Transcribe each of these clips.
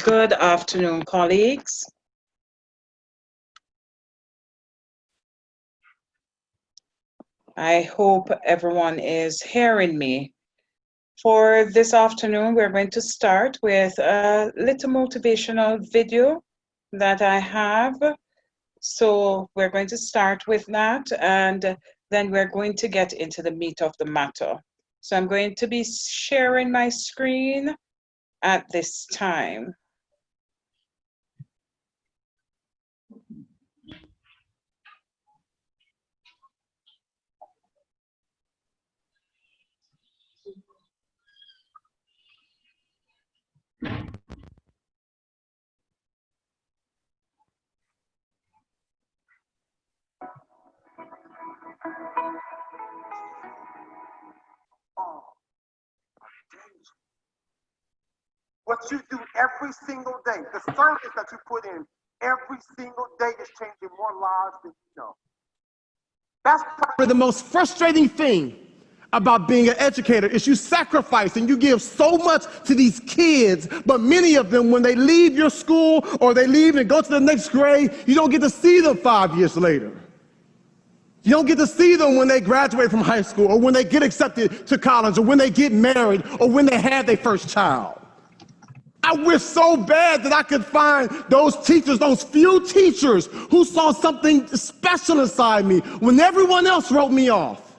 Good afternoon, colleagues. I hope everyone is hearing me. For this afternoon, we're going to start with a little motivational video that I have. So we're going to start with that, and then we're going to get into the meat of the matter. So I'm going to be sharing my screen at this time. What you do every single day, the service that you put in every single day is changing more lives than you know. That's probably the most frustrating thing about being an educator is you sacrifice and you give so much to these kids, but many of them, when they leave your school or they leave and go to the next grade, you don't get to see them 5 years later. You don't get to see them when they graduate from high school or when they get accepted to college or when they get married or when they have their first child. I wish so bad that I could find those teachers, those few teachers who saw something special inside me when everyone else wrote me off.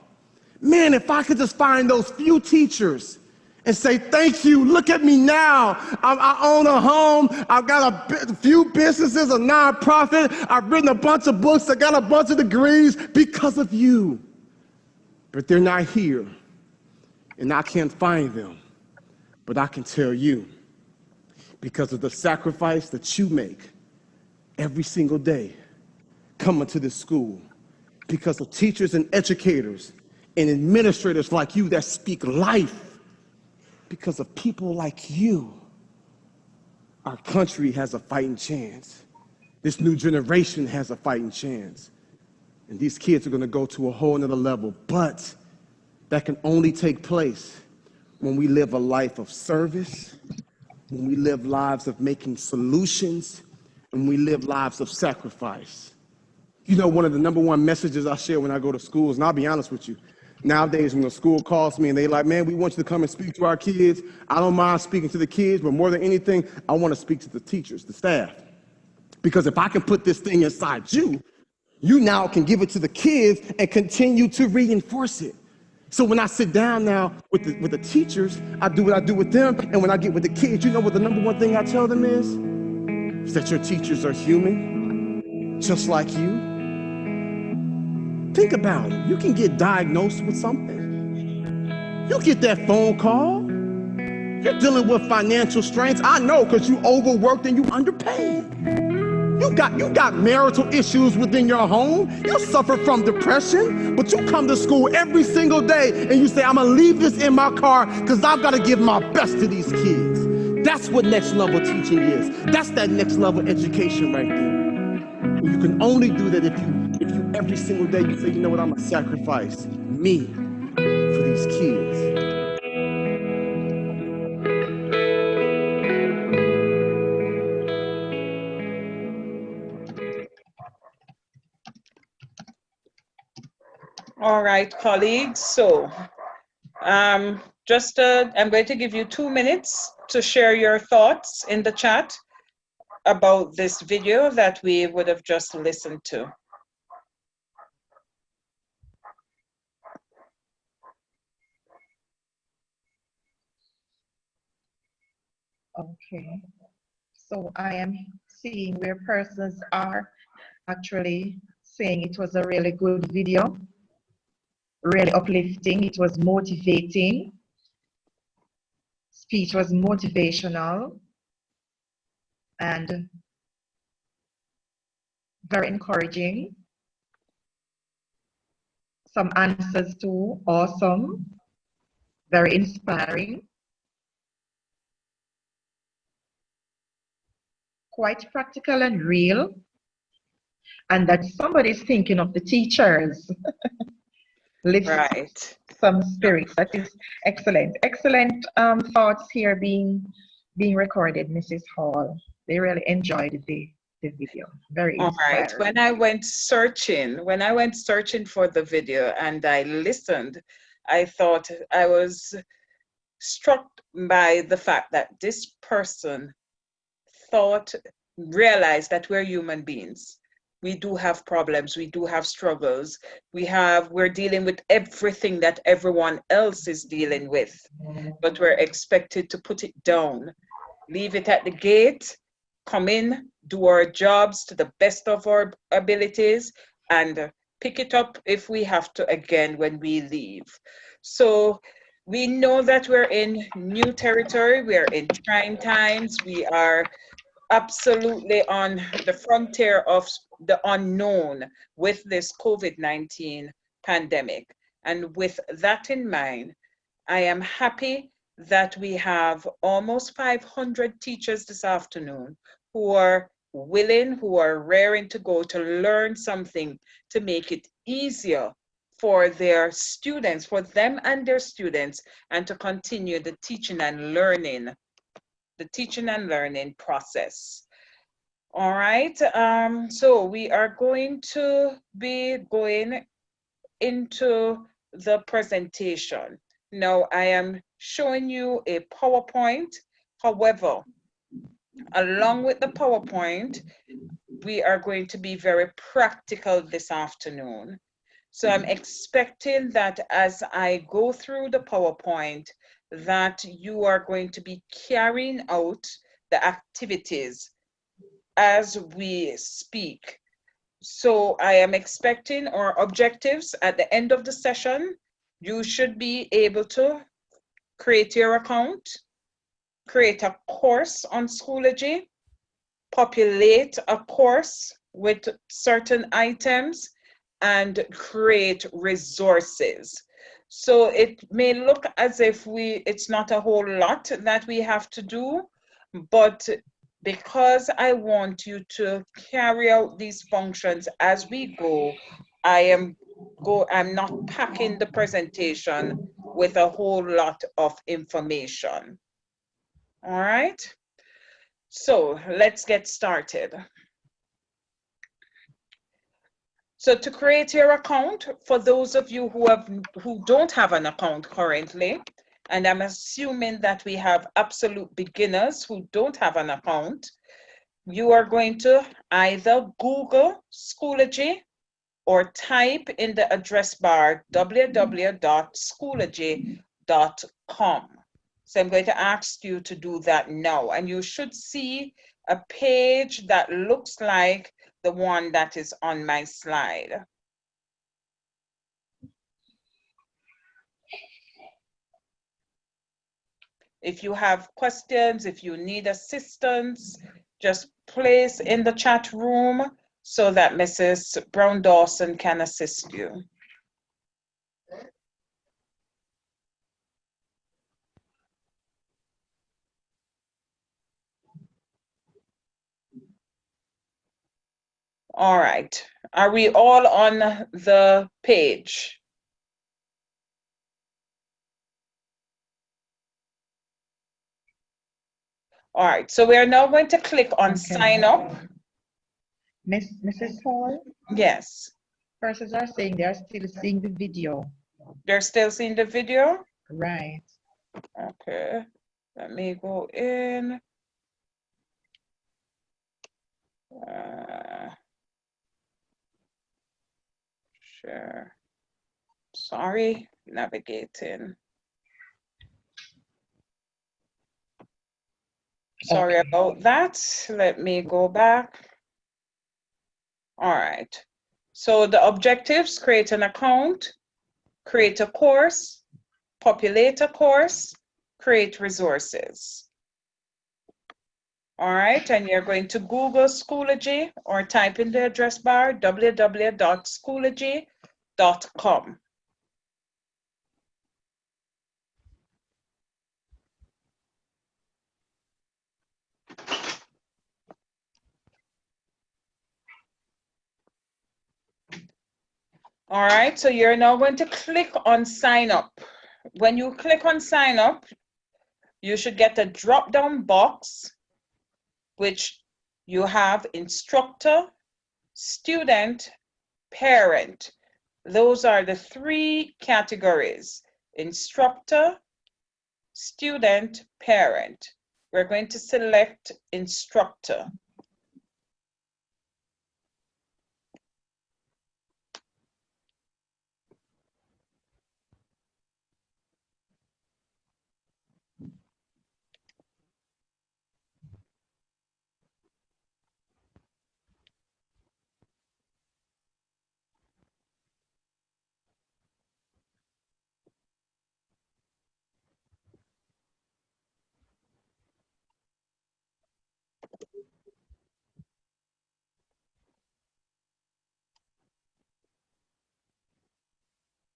Man, if I could just find those few teachers and say, thank you, look at me now. I own a home, I've got a few businesses, a nonprofit, I've written a bunch of books, I got a bunch of degrees because of you. But they're not here, and I can't find them. But I can tell you, because of the sacrifice that you make every single day coming to this school, because of teachers and educators and administrators like you that speak life, because of people like you, our country has a fighting chance. This new generation has a fighting chance. And these kids are going to go to a whole nother level, but that can only take place when we live a life of service, when we live lives of making solutions, and we live lives of sacrifice. You know, one of the number one messages I share when I go to schools, and I'll be honest with you, nowadays when a school calls me and they're like, man, we want you to come and speak to our kids. I don't mind speaking to the kids, but more than anything, I want to speak to the teachers, the staff. Because if I can put this thing inside you, you now can give it to the kids and continue to reinforce it. So when I sit down now with the teachers, I do what I do with them. And when I get with the kids, you know what the number one thing I tell them is? Is that your teachers are human, just like you. Think about it. You can get diagnosed with something. You get that phone call. You're dealing with financial strains. I know, because you overworked and you underpaid. You got marital issues within your home. You suffer from depression, but you come to school every single day and you say, I'm gonna leave this in my car because I've got to give my best to these kids. That's what next level teaching is. That's that next level education right there. You can only do that if you every single day you say, you know what, I'm gonna sacrifice me for these kids. All right, colleagues. So I'm going to give you 2 minutes to share your thoughts in the chat about this video that we would have just listened to. Okay, so I am seeing where persons are actually saying it was a really good video, really uplifting, it was motivating, speech was motivational, and very encouraging. Some answers too, awesome, very inspiring. Quite practical and real, and that somebody's thinking of the teachers. Lift some spirits. That is excellent. Excellent thoughts here being being recorded, Mrs. Hall. They really enjoyed the video. Very All right. inspiring. When I went searching for the video and I listened, I thought I was struck by the fact that this person realized that we're human beings. We do have problems, we do have struggles. We're dealing with everything that everyone else is dealing with, but we're expected to put it down, leave it at the gate, come in, do our jobs to the best of our abilities, and pick it up if we have to again when we leave. So we know that we're in new territory, we're in trying times, we are absolutely on the frontier of the unknown with this COVID-19 pandemic. And with that in mind, I am happy that we have almost 500 teachers this afternoon who are willing, who are raring to go to learn something to make it easier for their students, for them and their students, and to continue the teaching and learning process. All right, so we are going to be going into the presentation. Now I am showing you a PowerPoint. However, along with the PowerPoint, we are going to be very practical this afternoon. So I'm expecting that as I go through the PowerPoint, that you are going to be carrying out the activities as we speak. So I am expecting our objectives at the end of the session. You should be able to create your account, create a course on Schoology, populate a course with certain items, and create resources. So it may look as if it's not a whole lot that we have to do, but because I want you to carry out these functions as we go, I'm not packing the presentation with a whole lot of information. All right, so let's get started. So to create your account, for those of you who don't have an account currently, and I'm assuming that we have absolute beginners who don't have an account, you are going to either Google Schoology or type in the address bar www.schoology.com. So I'm going to ask you to do that now, and you should see a page that looks like the one that is on my slide. If you have questions, if you need assistance, just place in the chat room so that Mrs. Brown Dawson can assist you. All right, are we all on the page? All right, so we are now going to click on sign up. Mrs. Hall? Yes. Persons are saying they are still seeing the video. They're still seeing the video? Right. Okay, let me go in. Share. Sorry, navigating. Sorry about that. Let me go back. All right. So the objectives: create an account, create a course, populate a course, create resources. All right, and you're going to Google Schoology or type in the address bar www.schoology.com. All right, so you're now going to click on sign up. When you click on sign up, you should get a drop-down box which you have instructor, student, parent. Those are the 3 categories: instructor, student, parent. We're going to select instructor.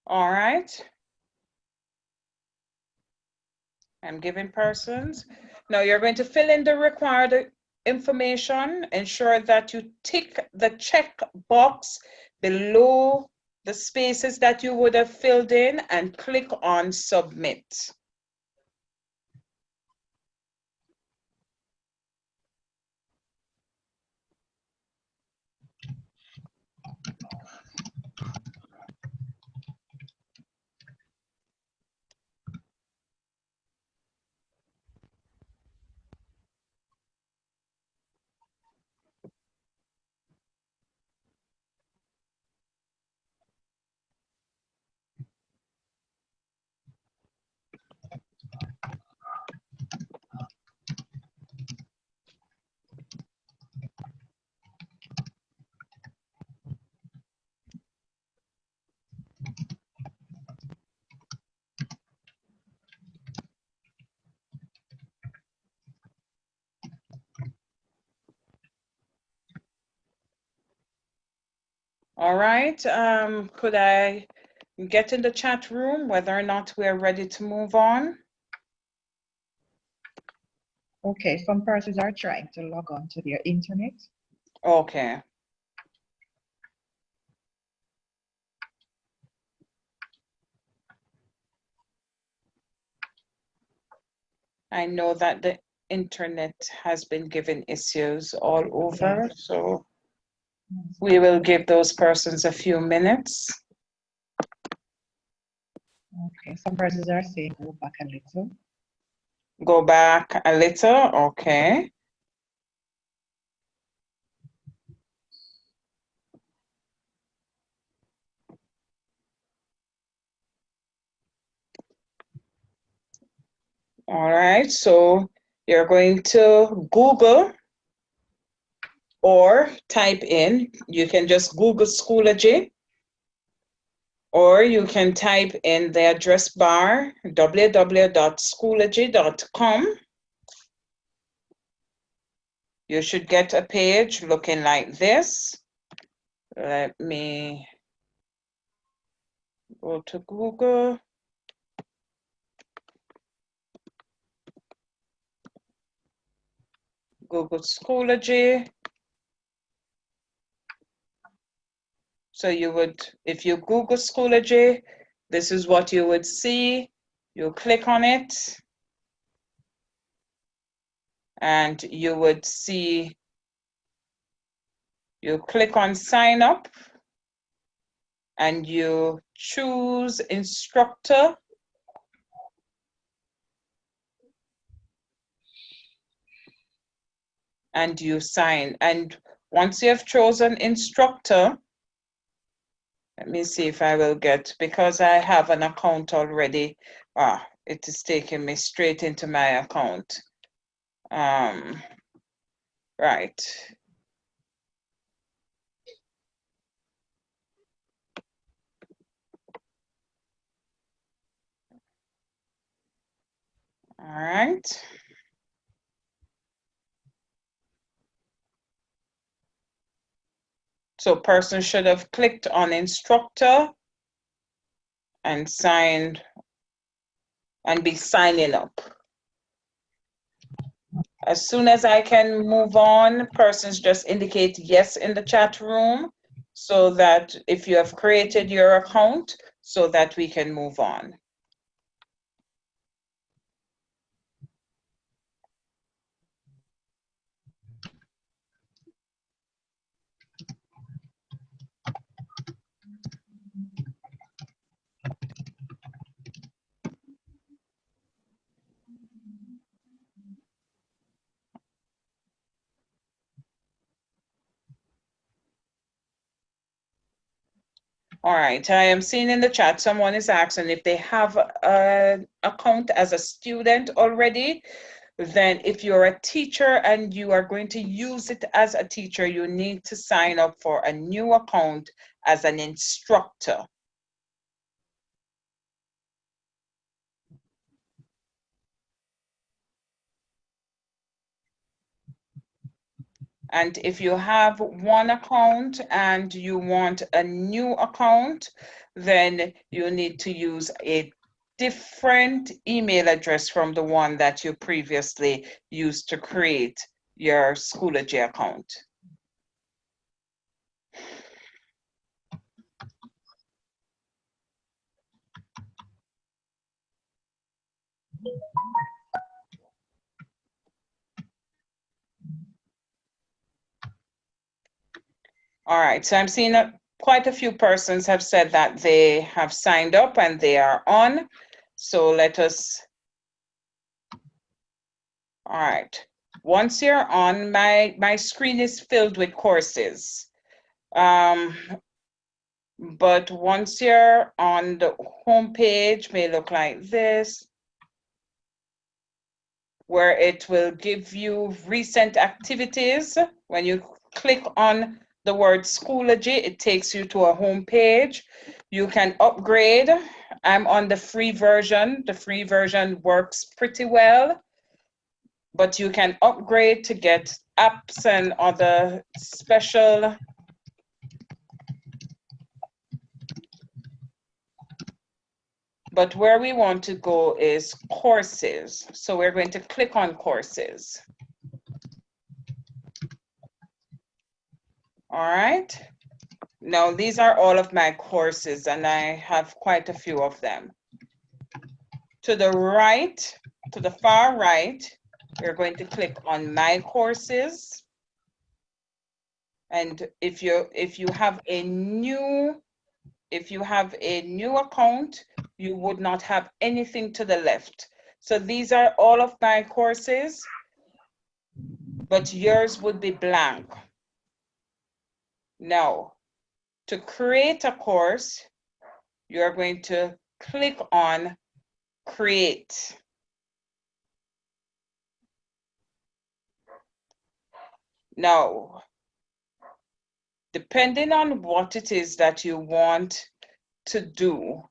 All right. I'm giving persons. Now you're going to fill in the required information. Ensure that you tick the check box below the spaces that you would have filled in and click on submit. All right, could I get in the chat room whether or not we're ready to move on? Okay, some persons are trying to log on to their internet. Okay. I know that the internet has been giving issues all over, so we will give those persons a few minutes. Okay, some persons are saying go back a little. Go back a little, okay. All right, so you're going to Google or type in, you can just Google Schoology, or you can type in the address bar, www.schoology.com. You should get a page looking like this. Let me go to Google. Google Schoology. So you would, if you Google Schoology, this is what you would see. You click on it, and you would see, you click on sign up, and you choose instructor. And you sign. And once you have chosen instructor, let me see if I will get, because I have an account already. It is taking me straight into my account. Right. All right. So person should have clicked on instructor and signed and be signing up. As soon as I can move on, persons just indicate yes in the chat room, so that if you have created your account, so that we can move on. All right, I am seeing in the chat someone is asking if they have an account as a student already. Then if you're a teacher and you are going to use it as a teacher, you need to sign up for a new account as an instructor. And if you have one account and you want a new account, then you need to use a different email address from the one that you previously used to create your Schoology account. All right, so I'm seeing that quite a few persons have said that they have signed up and they are on. So let us, all right. Once you're on, my screen is filled with courses. But once you're on the home page, may look like this, where it will give you recent activities. When you click on the word Schoology, it takes you to a home page. You can upgrade. I'm on the free version. The free version works pretty well, but you can upgrade to get apps and other special but where we want to go is courses. So we're going to click on courses. All right. Now these are all of my courses and I have quite a few of them. To the right, to the far right, we're going to click on my courses. And if you have a new account, you would not have anything to the left. So these are all of my courses, but yours would be blank. Now, to create a course, you're going to click on Create. Now, depending on what it is that you want to do,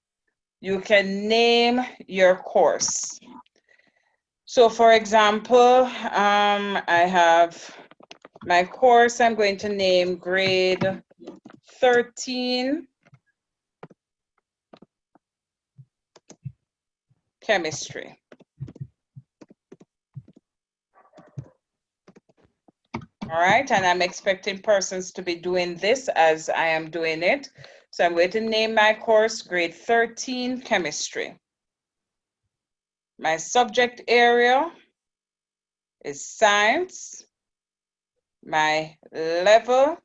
you can name your course. So for example, I have my course, I'm going to name grade 13 chemistry. All right, and I'm expecting persons to be doing this as I am doing it. So I'm going to name my course grade 13 chemistry. My subject area is science. My level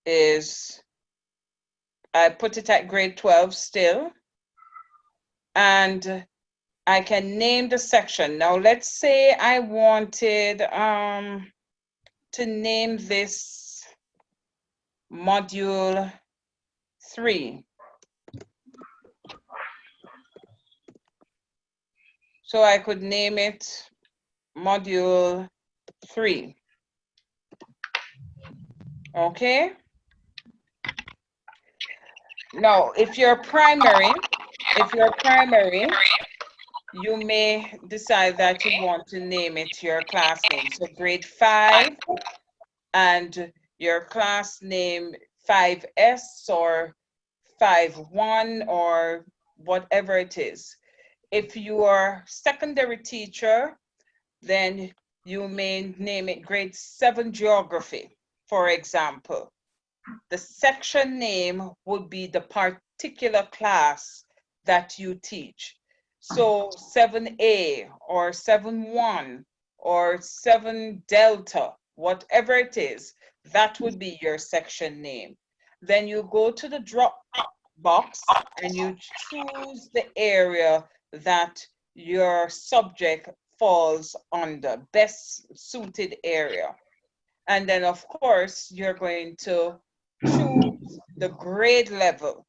is, I put it at grade 12 still. And I can name the section. Now let's say I wanted to name this module 3. So I could name it module 3. Okay. Now, if you're primary, you may decide that you want to name it your class name. So grade 5 and your class name 5S or 5-1 or whatever it is. If you are secondary teacher, then you may name it grade 7 geography, for example. The section name would be the particular class that you teach. So 7A or 7-1 or 7 Delta, whatever it is, that would be your section name. Then you go to the drop box and you choose the area that your subject falls under, best suited area. And then of course, you're going to choose the grade level.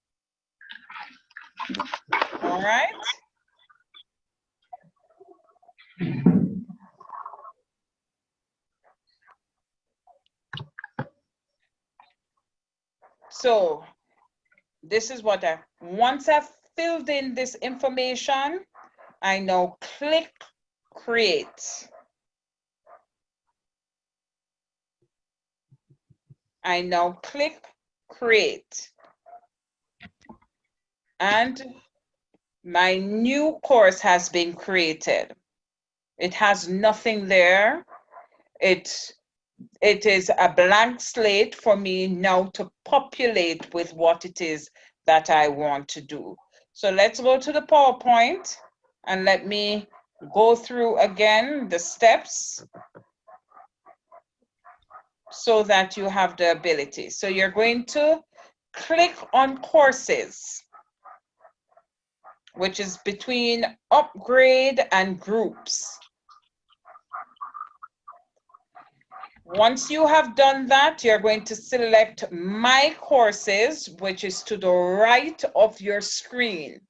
All right. So this is what once I've filled in this information, I now click create. I now click create. And my new course has been created. It has nothing there. It is a blank slate for me now to populate with what it is that I want to do. So let's go to the PowerPoint and let me go through again the steps so that you have the ability. So you're going to click on courses, which is between upgrade and groups. Once you have done that, you're going to select My Courses, which is to the right of your screen.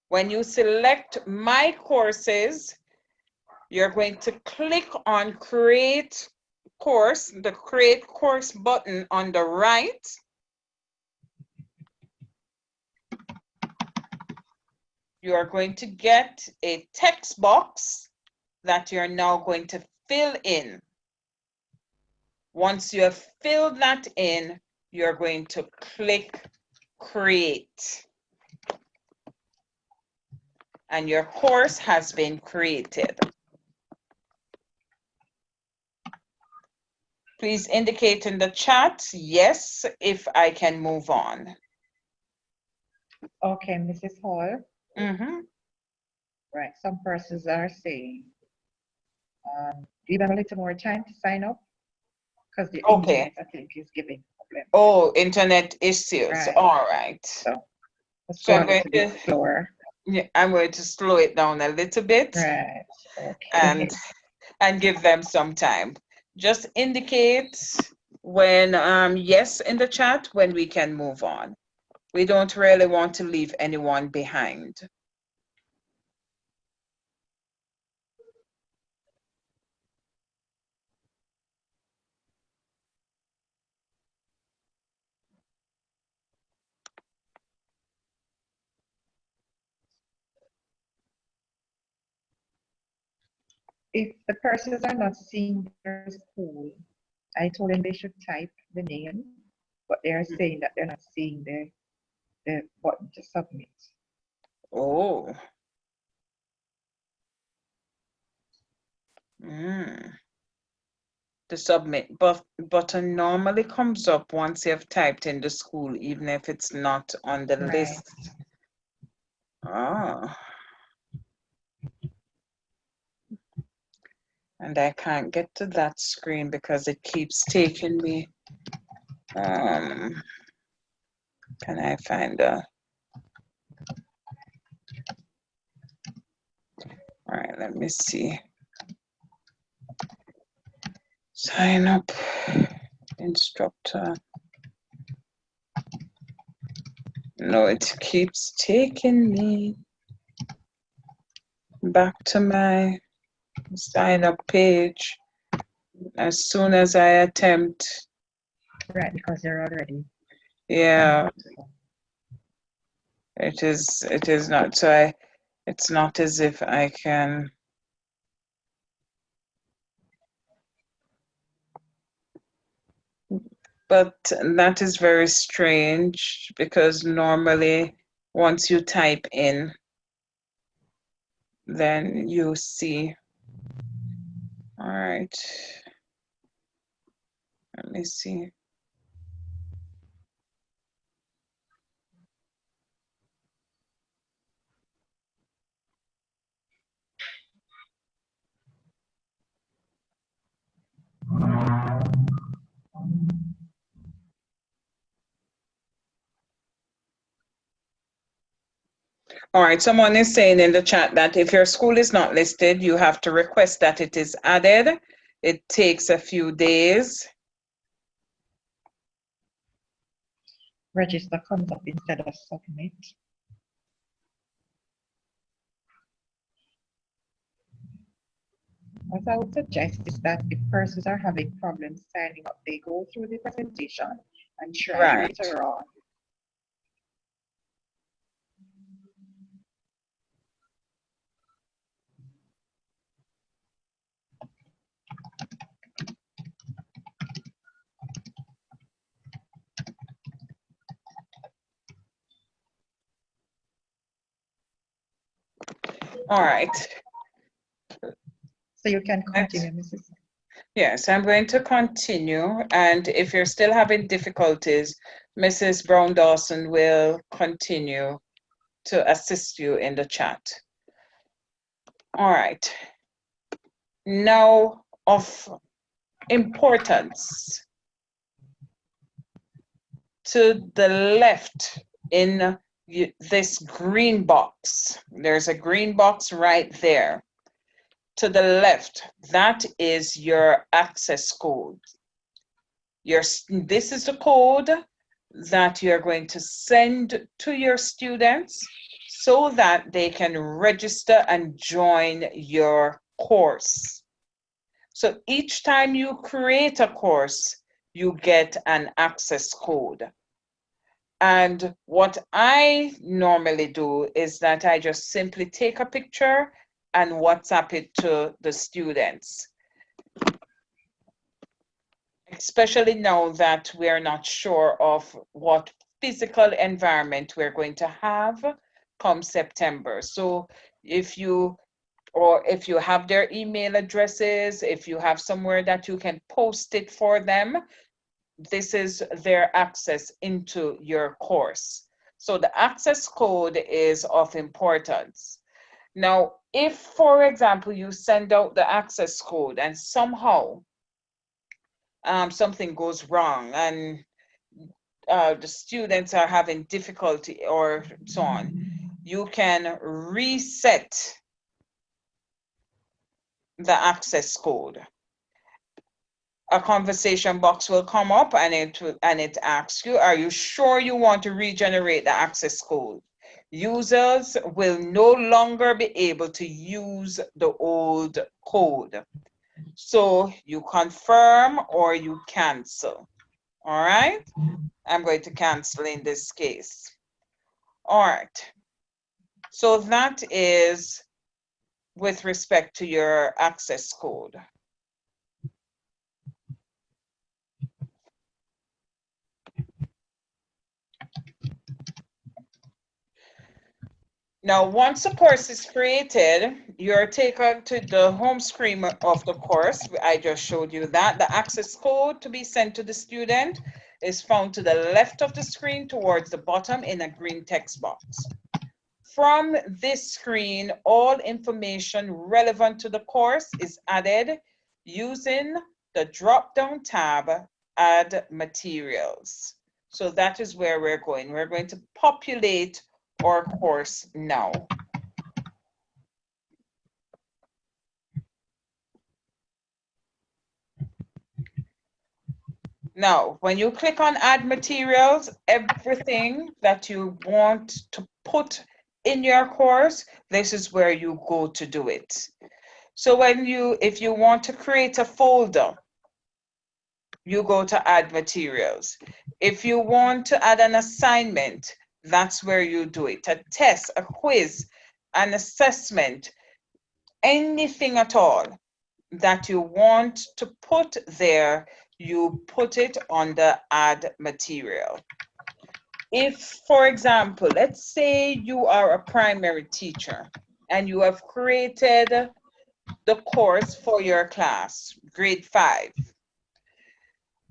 When you select My Courses, you're going to click on Create Course, the Create Course button on the right. You are going to get a text box that you're now going to fill in. Once you have filled that in, you're going to click create. And your course has been created. Please indicate in the chat, yes, if I can move on. Okay, Mrs. Hall. Right, some persons are saying, give them a little more time to sign up because the internet, I think, is giving problems. Oh, internet issues. Right. All right. So I'm going to slower. Yeah, I'm going to slow it down a little bit. Right. Okay. And give them some time. Just indicate when yes in the chat when we can move on. We don't really want to leave anyone behind. If the persons are not seeing their school, I told them they should type the name, but they're saying that they're not seeing the button to submit. Oh. The submit button normally comes up once you have typed in the school, even if it's not on the list. Ah. And I can't get to that screen because it keeps taking me. Can I find a? All right, let me see. Sign up, instructor. No, it keeps taking me back to my sign up page as soon as I attempt. Right, because they're already. Yeah. It is not, so it's not as if I can. But that is very strange because normally once you type in, then you see. All right. Let me see. All right, someone is saying in the chat that if your school is not listed, you have to request that it is added. It takes a few days. Register comes up instead of submit. What I would suggest is that if persons are having problems signing up, they go through the presentation and try Right. later on. All right. So you can continue, Mrs. Yes, I'm going to continue. And if you're still having difficulties, Mrs. Brown Dawson will continue to assist you in the chat. All right. Now, of importance, to the left in this green box, there's a green box right there. To the left, that is your access code. This is the code that you're going to send to your students so that they can register and join your course. So each time you create a course, you get an access code. And what I normally do is that I just simply take a picture and WhatsApp it to the students. Especially now that we're not sure of what physical environment we're going to have come September. So if you have their email addresses, if you have somewhere that you can post it for them, this is their access into your course. So the access code is of importance. Now, if, for example, you send out the access code and somehow something goes wrong and the students are having difficulty or so on, you can reset the access code. A conversation box will come up and it asks you, are you sure you want to regenerate the access code? Users will no longer be able to use the old code. So you confirm or you cancel. All right? I'm going to cancel in this case. All right. So that is with respect to your access code. Now, once a course is created, you're taken to the home screen of the course. I just showed you that. The access code to be sent to the student is found to the left of the screen towards the bottom in a green text box. From this screen, all information relevant to the course is added using the drop-down tab, Add Materials. So that is where we're going. We're going to populate our course now. Now, when you click on Add Materials, everything that you want to put in your course, this is where you go to do it. So if you want to create a folder, you go to Add Materials. If you want to add an assignment, that's where you do it. A test, a quiz, an assessment, anything at all that you want to put there, you put it on the Add Material. If, for example, let's say you are a primary teacher and you have created the course for your class, grade 5.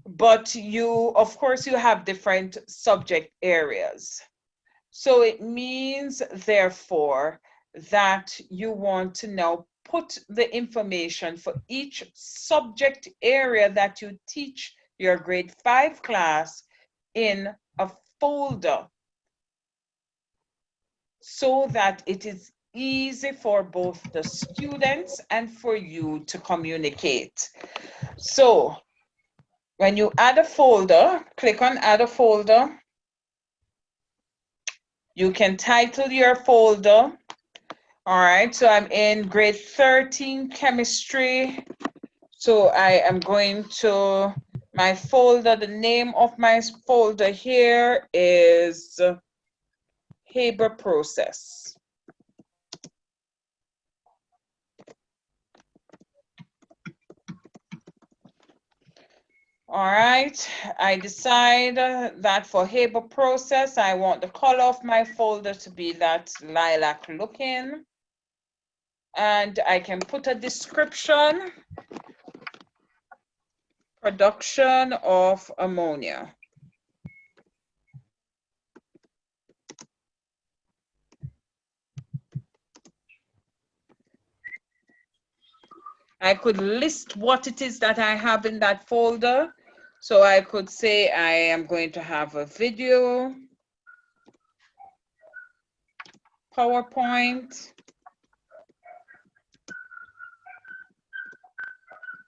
But of course, you have different subject areas. So it means, therefore, that you want to now put the information for each subject area that you teach your grade 5 class in a folder. so that it is easy for both the students and for you to communicate. So when you add a folder, click on add a folder. You can title your folder. All right, so I'm in grade 13 chemistry. So I am going to my folder. The name of my folder here is Haber process. All right, I decide that for Haber process, I want the color of my folder to be that lilac looking. And I can put a description, production of ammonia. I could list what it is that I have in that folder. So I could say I am going to have a video, PowerPoint,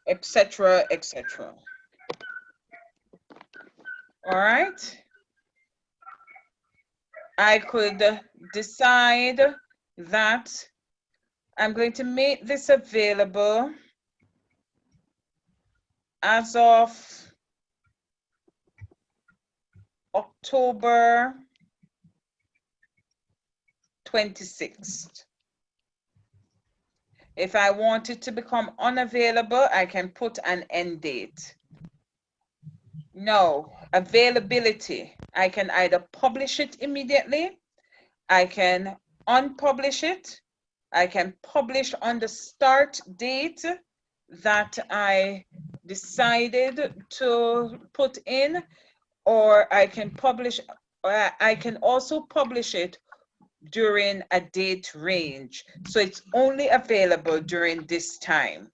etc., etc. All right. I could decide that I'm going to make this available as of October 26th. If I want it to become unavailable, I can put an end date. No, availability. I can either publish it immediately, I can unpublish it, I can publish on the start date that I decided to put in, or I can publish, I can also publish it during a date range. So it's only available during this time.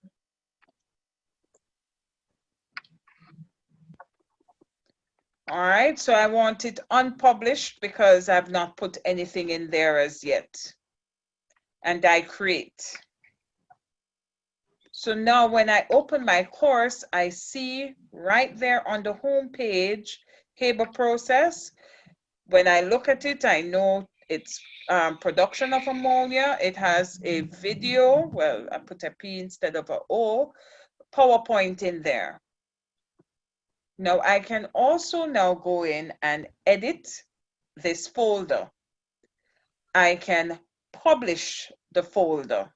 All right, so I want it unpublished because I've not put anything in there as yet. And I create. So now when I open my course, I see right there on the home page, Haber process. When I look at it, I know it's production of ammonia. It has a video. Well, I put a P instead of a O. PowerPoint in there. Now I can also now go in and edit this folder. I can publish the folder.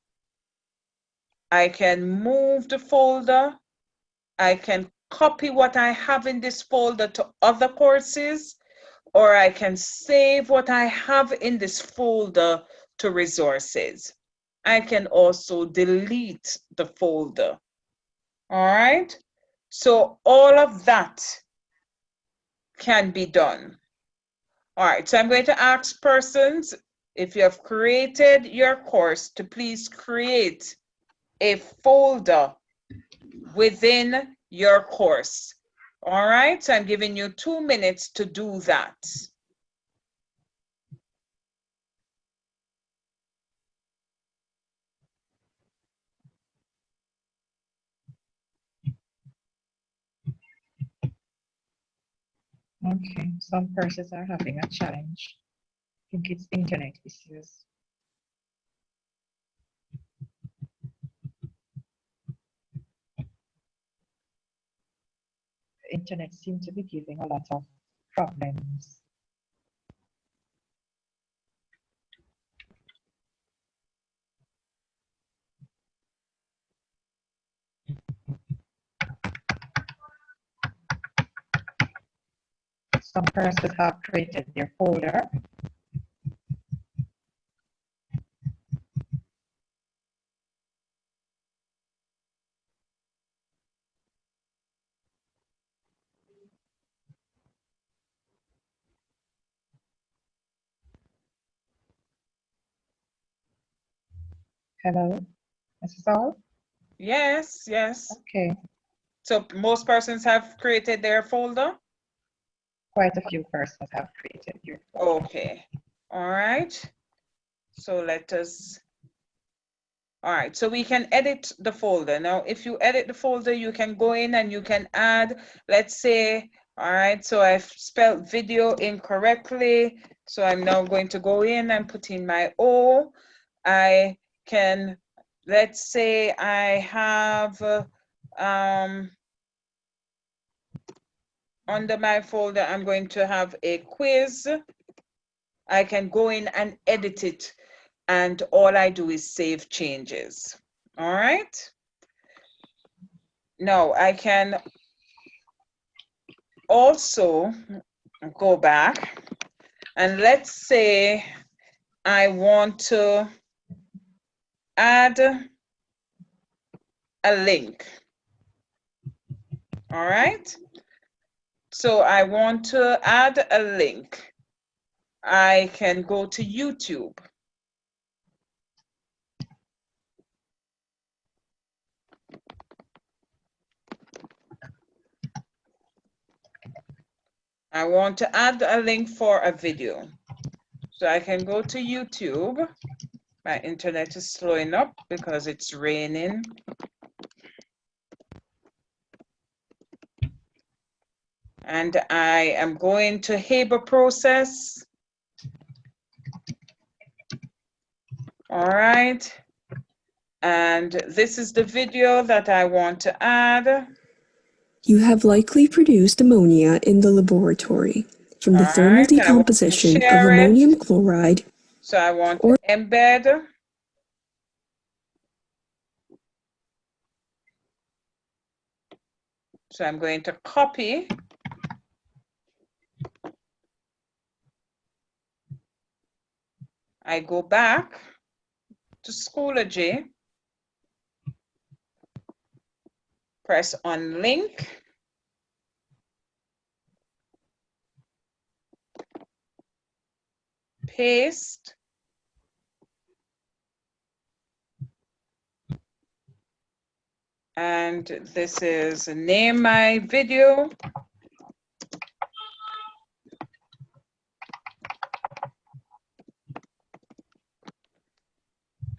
I can move the folder. I can copy what I have in this folder to other courses, or I can save what I have in this folder to resources. I can also delete the folder. All right. So all of that can be done. All right, so I'm going to ask persons, if you have created your course, to please create a folder within your course. All right, so I'm giving you 2 minutes to do that. Okay, some persons are having a challenge. I think it's internet issues. The internet seems to be giving a lot of problems. Some persons have created their folder. Hello, Mrs. All? Yes, yes. Okay, So most persons have created their folder? quite a few persons have created your folder. Okay, all right. So let us, all right, so we can edit the folder. Now, if you edit the folder, you can go in and you can add, let's say, all right, so I've spelled video incorrectly. So I'm now going to go in and put in my O. I can, let's say I have, under my folder, I'm going to have a quiz. I can go in and edit it, and all I do is save changes. All right. Now I can also go back, and let's say I want to add a link. All right. So I want to add a link. I can go to YouTube. I want to add a link for a video. So I can go to YouTube. My internet is slowing up because it's raining. And I am going to Haber process. All right. And this is the video that I want to add. You have likely produced ammonia in the laboratory from the thermal Alright, I want to decomposition of share it. ammonium chloride. So I want to embed. So I'm going to copy. I go back to Schoology, press on link. Paste. And this is name my video.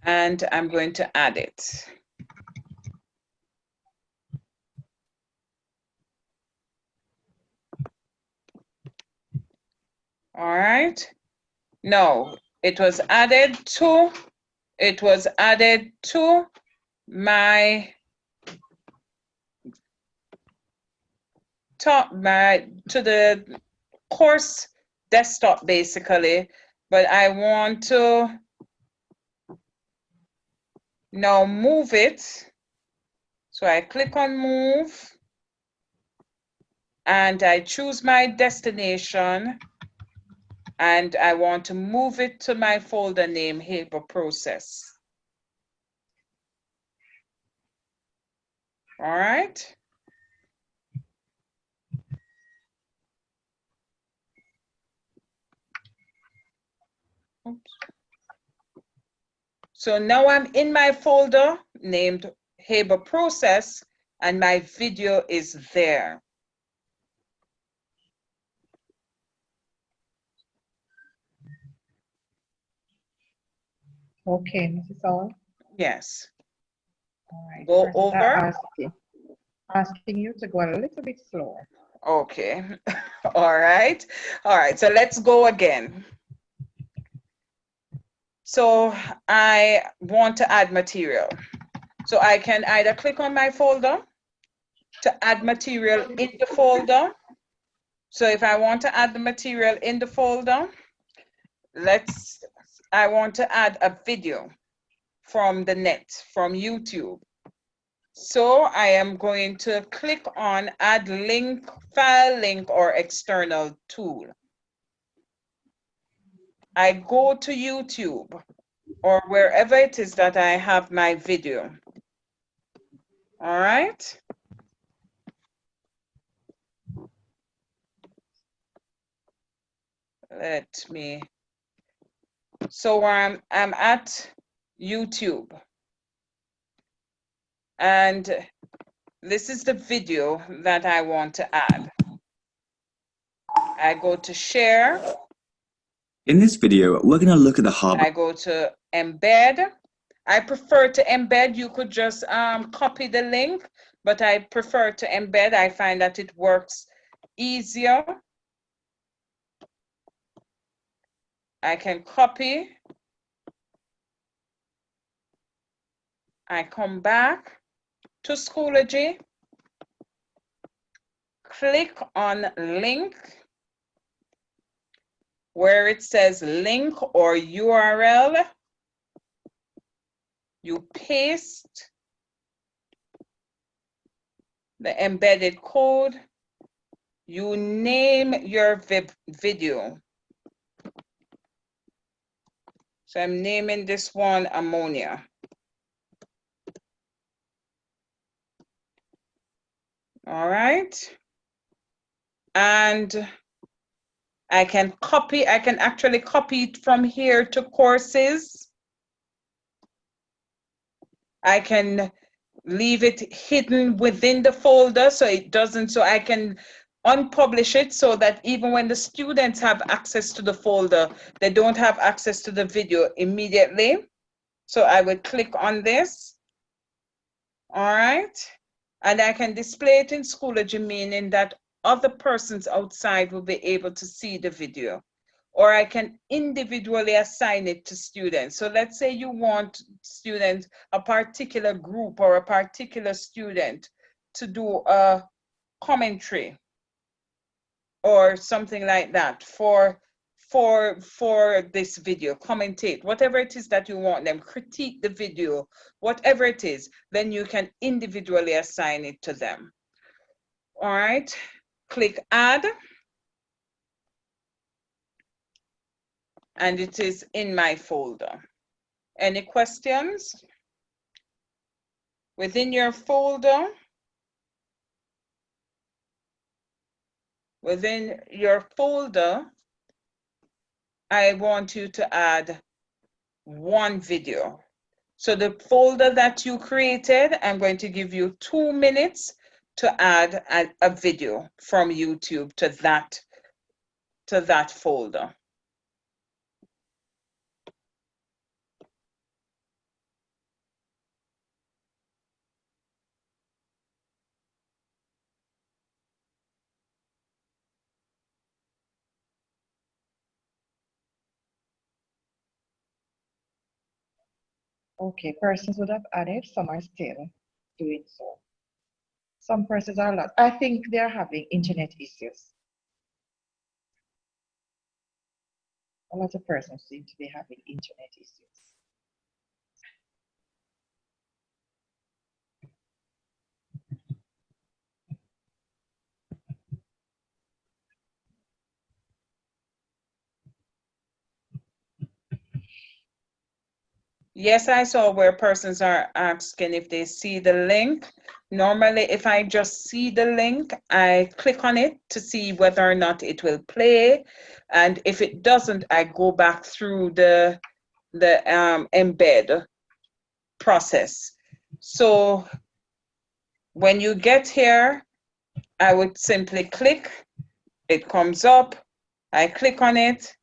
And I'm going to add it. All right. No, it was added to my to the course desktop basically, but I want to now move it. So I click on move and I choose my destination and I want to move it to my folder name Haber process. All right. Oops. So now I'm in my folder named Haber process and my video is there. Okay, Mrs. Hall. Yes. All right. Go First, over. asking you to go a little bit slower. Okay. All right. All right. So let's go again. So I want to add material. So I can either click on my folder to add material in the folder. So if I want to add the material in the folder, I want to add a video from the net, from YouTube. So I am going to click on add link, file link, or external tool. I go to YouTube or wherever it is that I have my video. All right. Let me, so I'm at YouTube. And this is the video that I want to add. I go to share. In this video, we're going to look at the hard. I go to embed. I prefer to embed. You could just copy the link, but I prefer to embed. I find that it works easier. I can copy. I come back to Schoology, click on link where it says link or URL. You paste the embedded code. You name your video. So I'm naming this one ammonia. All right. And I can actually copy it from here to courses. I can leave it hidden within the folder so I can unpublish it so that even when the students have access to the folder, they don't have access to the video immediately. So I would click on this. All right. And I can display it in Schoology, meaning that other persons outside will be able to see the video. Or I can individually assign it to students. So let's say you want students, a particular group or a particular student to do a commentary or something like that for this video, commentate, whatever it is that you want them, critique the video, whatever it is, then you can individually assign it to them. All right, click add. And it is in my folder. Any questions? Within your folder, I want you to add one video. So the folder that you created, I'm going to give you 2 minutes to add a video from YouTube to that folder. Okay, persons would have added, some are still doing so. Some persons are lost. I think they're having internet issues. A lot of persons seem to be having internet issues. Yes, I saw where persons are asking if they see the link. Normally, if I just see the link, I click on it to see whether or not it will play. And if it doesn't, I go back through the embed process. So when you get here, I would simply click, it comes up, I click on it.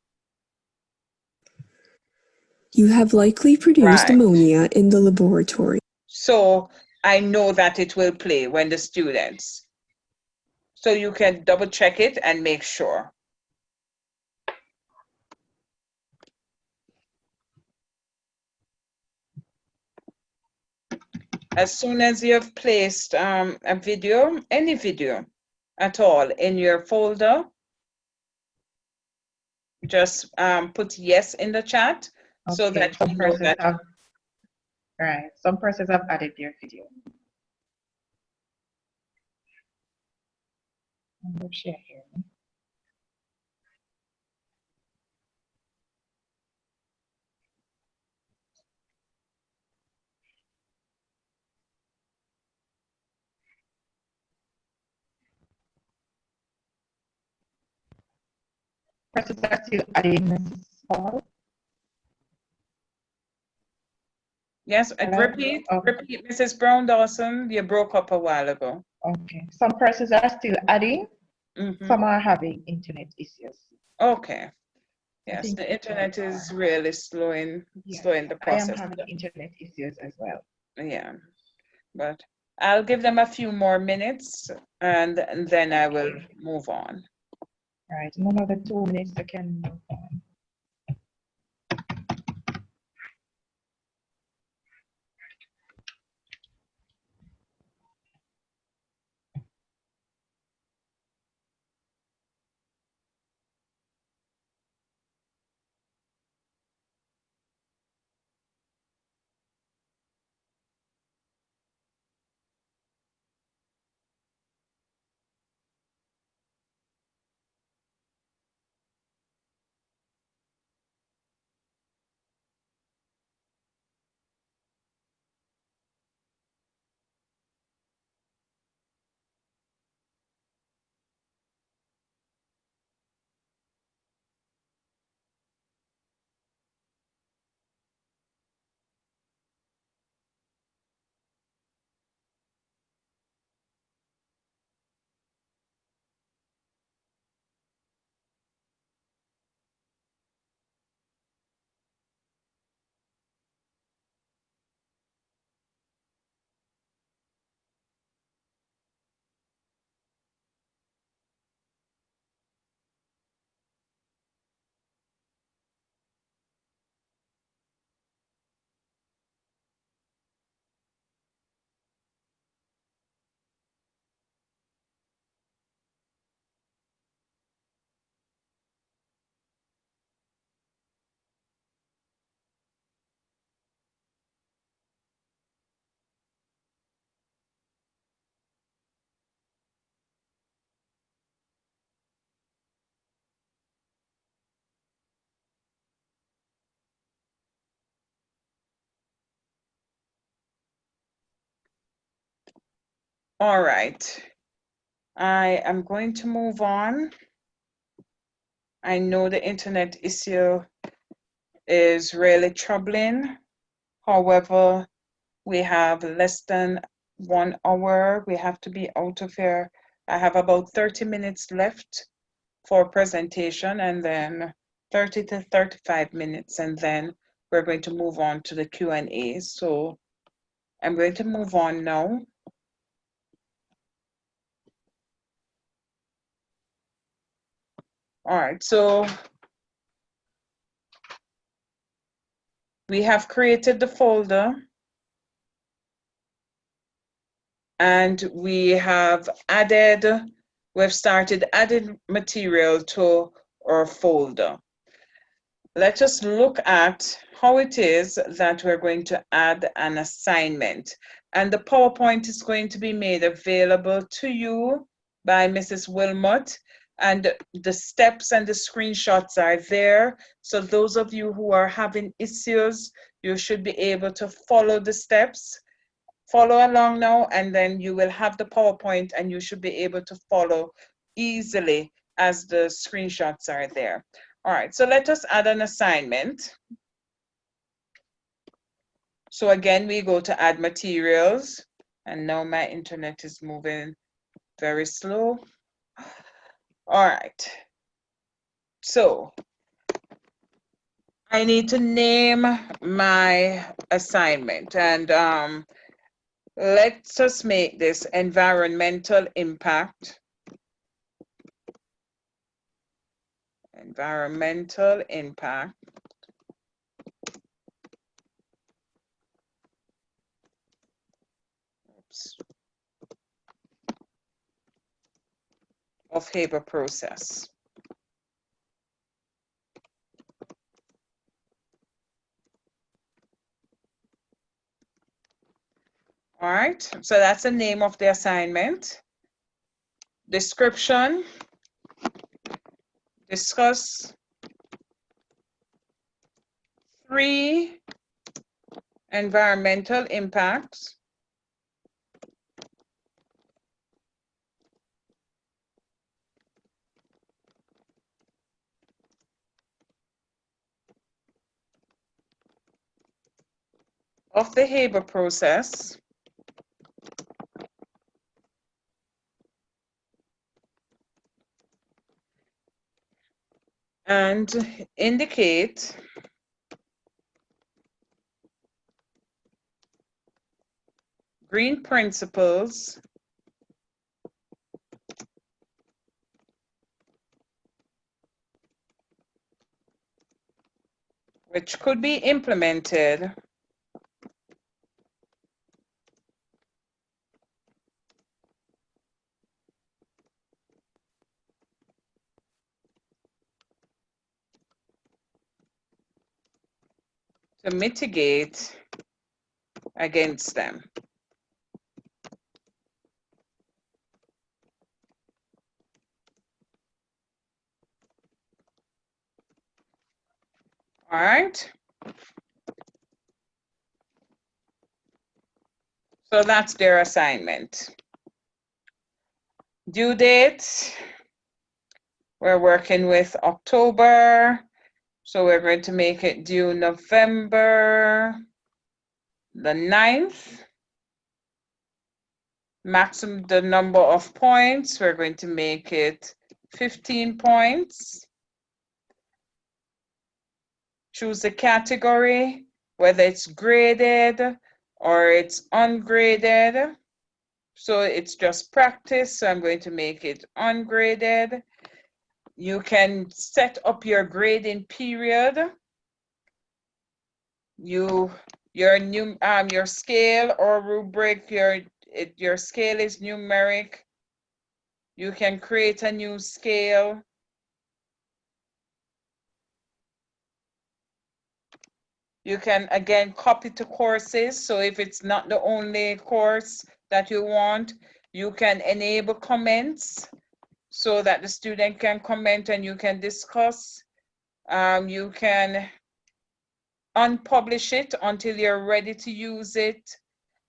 You have likely produced Right. ammonia in the laboratory. So I know that it will play when the students. So you can double check it and make sure. As soon as you have placed a video, any video at all in your folder, just put yes in the chat. Okay, So that some we know persons that. have, right, some persons have added their video. I'm going to share here. Persons are still adding Mrs. Paul. Yes, and repeat, Mrs. Brown Dawson, you broke up a while ago. Okay, some persons are still adding, some are having internet issues. Okay. Yes, think the internet is really slowing the I am process. having internet issues as well. Yeah, but I'll give them a few more minutes and then I will move on. Right, in another 2 minutes I can move on. All right, I am going to move on. I know the internet issue is really troubling. However, we have less than 1 hour. We have to be out of here. I have about 30 minutes left for presentation and then 30 to 35 minutes, and then we're going to move on to the Q&A. So I'm going to move on now. All right, so we have created the folder and we've started adding material to our folder. Let us look at how it is that we're going to add an assignment. And the PowerPoint is going to be made available to you by Mrs. Wilmot. And the steps and the screenshots are there. So those of you who are having issues, you should be able to follow the steps. Follow along now, and then you will have the PowerPoint and you should be able to follow easily as the screenshots are there. All right, so let us add an assignment. So again, we go to add materials, and now my internet is moving very slow. All right, so I need to name my assignment, and let's just make this environmental impact. Environmental impact of Haber process. All right, so that's the name of the assignment. Description: discuss 3 environmental impacts of the Haber process and indicate green principles which could be implemented to mitigate against them. All right. So that's their assignment. Due date, we're working with October. So we're going to make it due November the 9th. Maximum the number of points, we're going to make it 15 points. Choose the category, whether it's graded or it's ungraded. So it's just practice, so I'm going to make it ungraded. You can set up your grading period. Your scale or rubric, your scale is numeric. You can create a new scale. You can again copy to courses. So if it's not the only course that you want, you can enable comments so that the student can comment and you can discuss. You can unpublish it until you're ready to use it,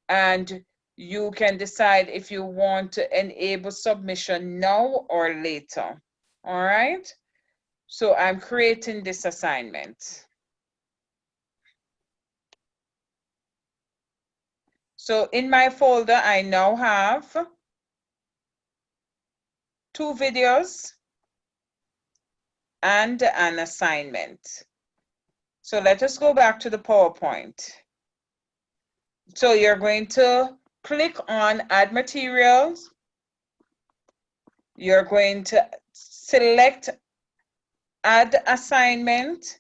and you can decide if you want to enable submission now or later. All right, so I'm creating this assignment. So in my folder, I now have 2 videos and an assignment. So let us go back to the PowerPoint. So you're going to click on Add Materials. You're going to select Add Assignment,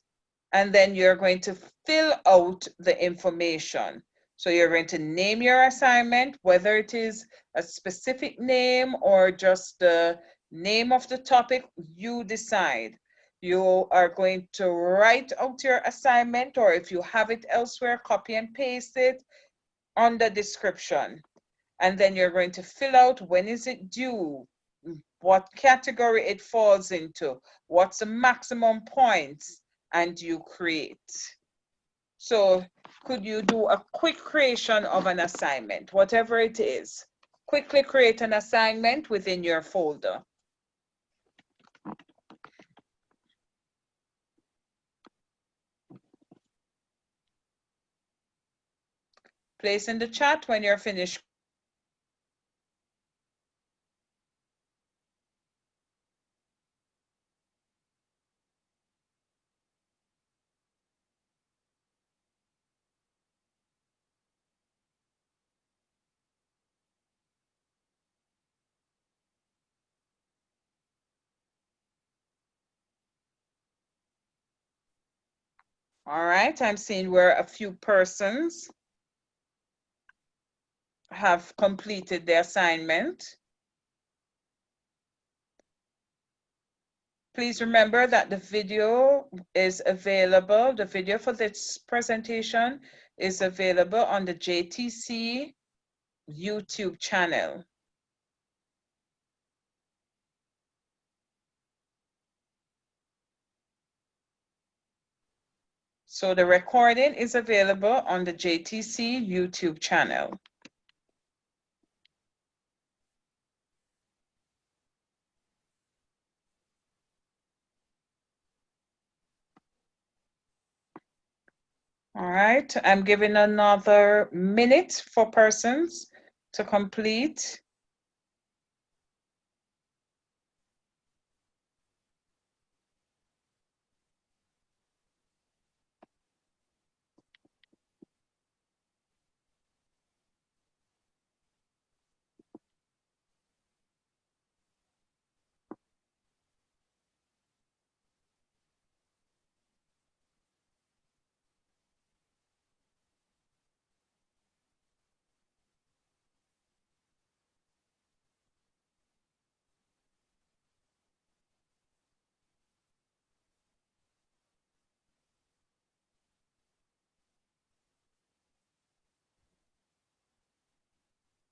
and then you're going to fill out the information. So you're going to name your assignment, whether it is a specific name or just the name of the topic, you decide. You are going to write out your assignment, or if you have it elsewhere, copy and paste it on the description. And then you're going to fill out when is it due, what category it falls into, what's the maximum points, and you create. So could you do a quick creation of an assignment, whatever it is? Quickly create an assignment within your folder. Place in the chat when you're finished. All right, I'm seeing where a few persons have completed the assignment. Please remember that the video is available. The video for this presentation is available on the JTC YouTube channel. So the recording is available on the JTC YouTube channel. All right, I'm giving another minute for persons to complete.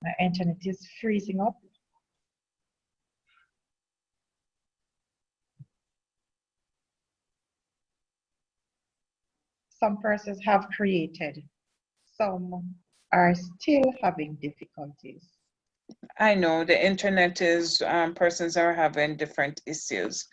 My internet is freezing up. Some persons have created. Some are still having difficulties. I know the internet is, persons are having different issues.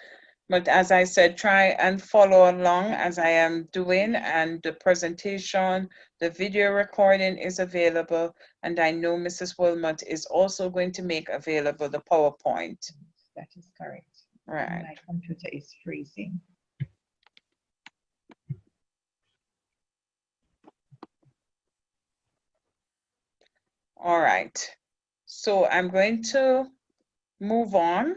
But as I said, try and follow along as I am doing, and the presentation, the video recording is available. And I know Mrs. Wilmot is also going to make available the PowerPoint. That is correct. Right. My computer is freezing. All right. So I'm going to move on.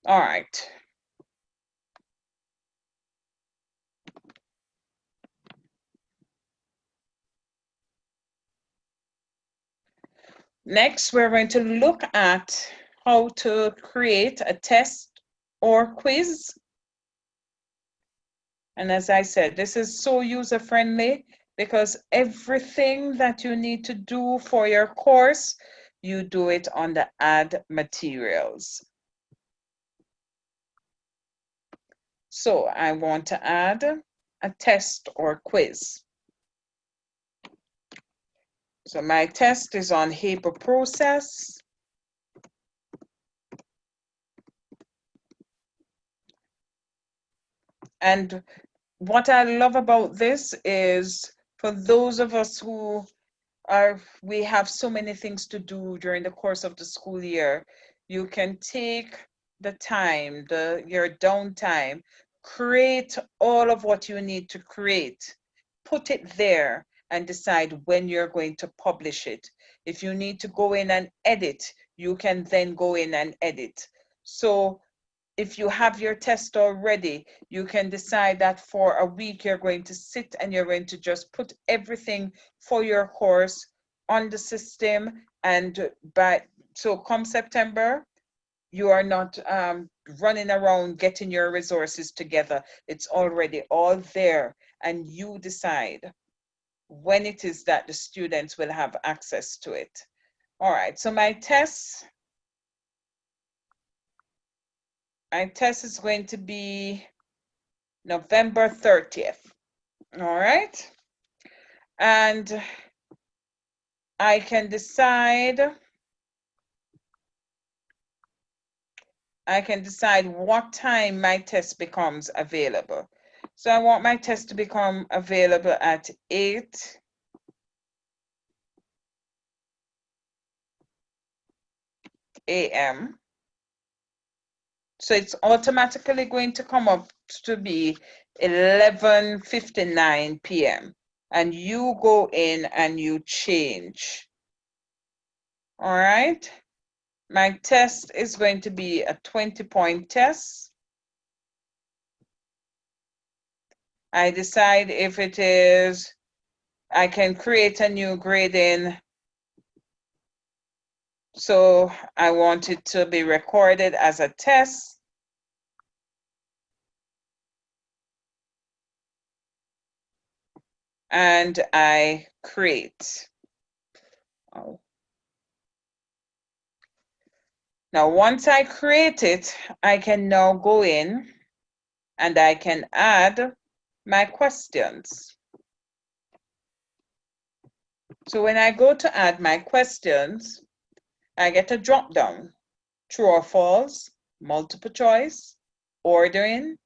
All right. Next, we're going to look at how to create a test or quiz. And as I said, this is so user-friendly because everything that you need to do for your course, you do it on the Add Materials. So I want to add a test or quiz. So my test is on Haber process. And what I love about this is for those of us who we have so many things to do during the course of the school year, you can take the time, your downtime, create all of what you need to create, put it there and decide when you're going to publish it. If you need to go in and edit, you can then go in and edit. So if you have your test already, you can decide that for a week you're going to sit and you're going to just put everything for your course on the system. And so come September, you are not running around getting your resources together. It's already all there, and you decide when it is that the students will have access to it. All right, so my test is going to be November 30th. All right. And I can decide what time my test becomes available. So I want my test to become available at 8 a.m. So it's automatically going to come up to be 11:59 p.m. and you go in and you change. All right. My test is going to be a 20-point test. I decide if it is, I can create a new grading. So I want it to be recorded as a test. And I create. Oh. Now, once I create it, I can now go in and I can add my questions. So when I go to add my questions, I get a drop down, true or false, multiple choice, ordering,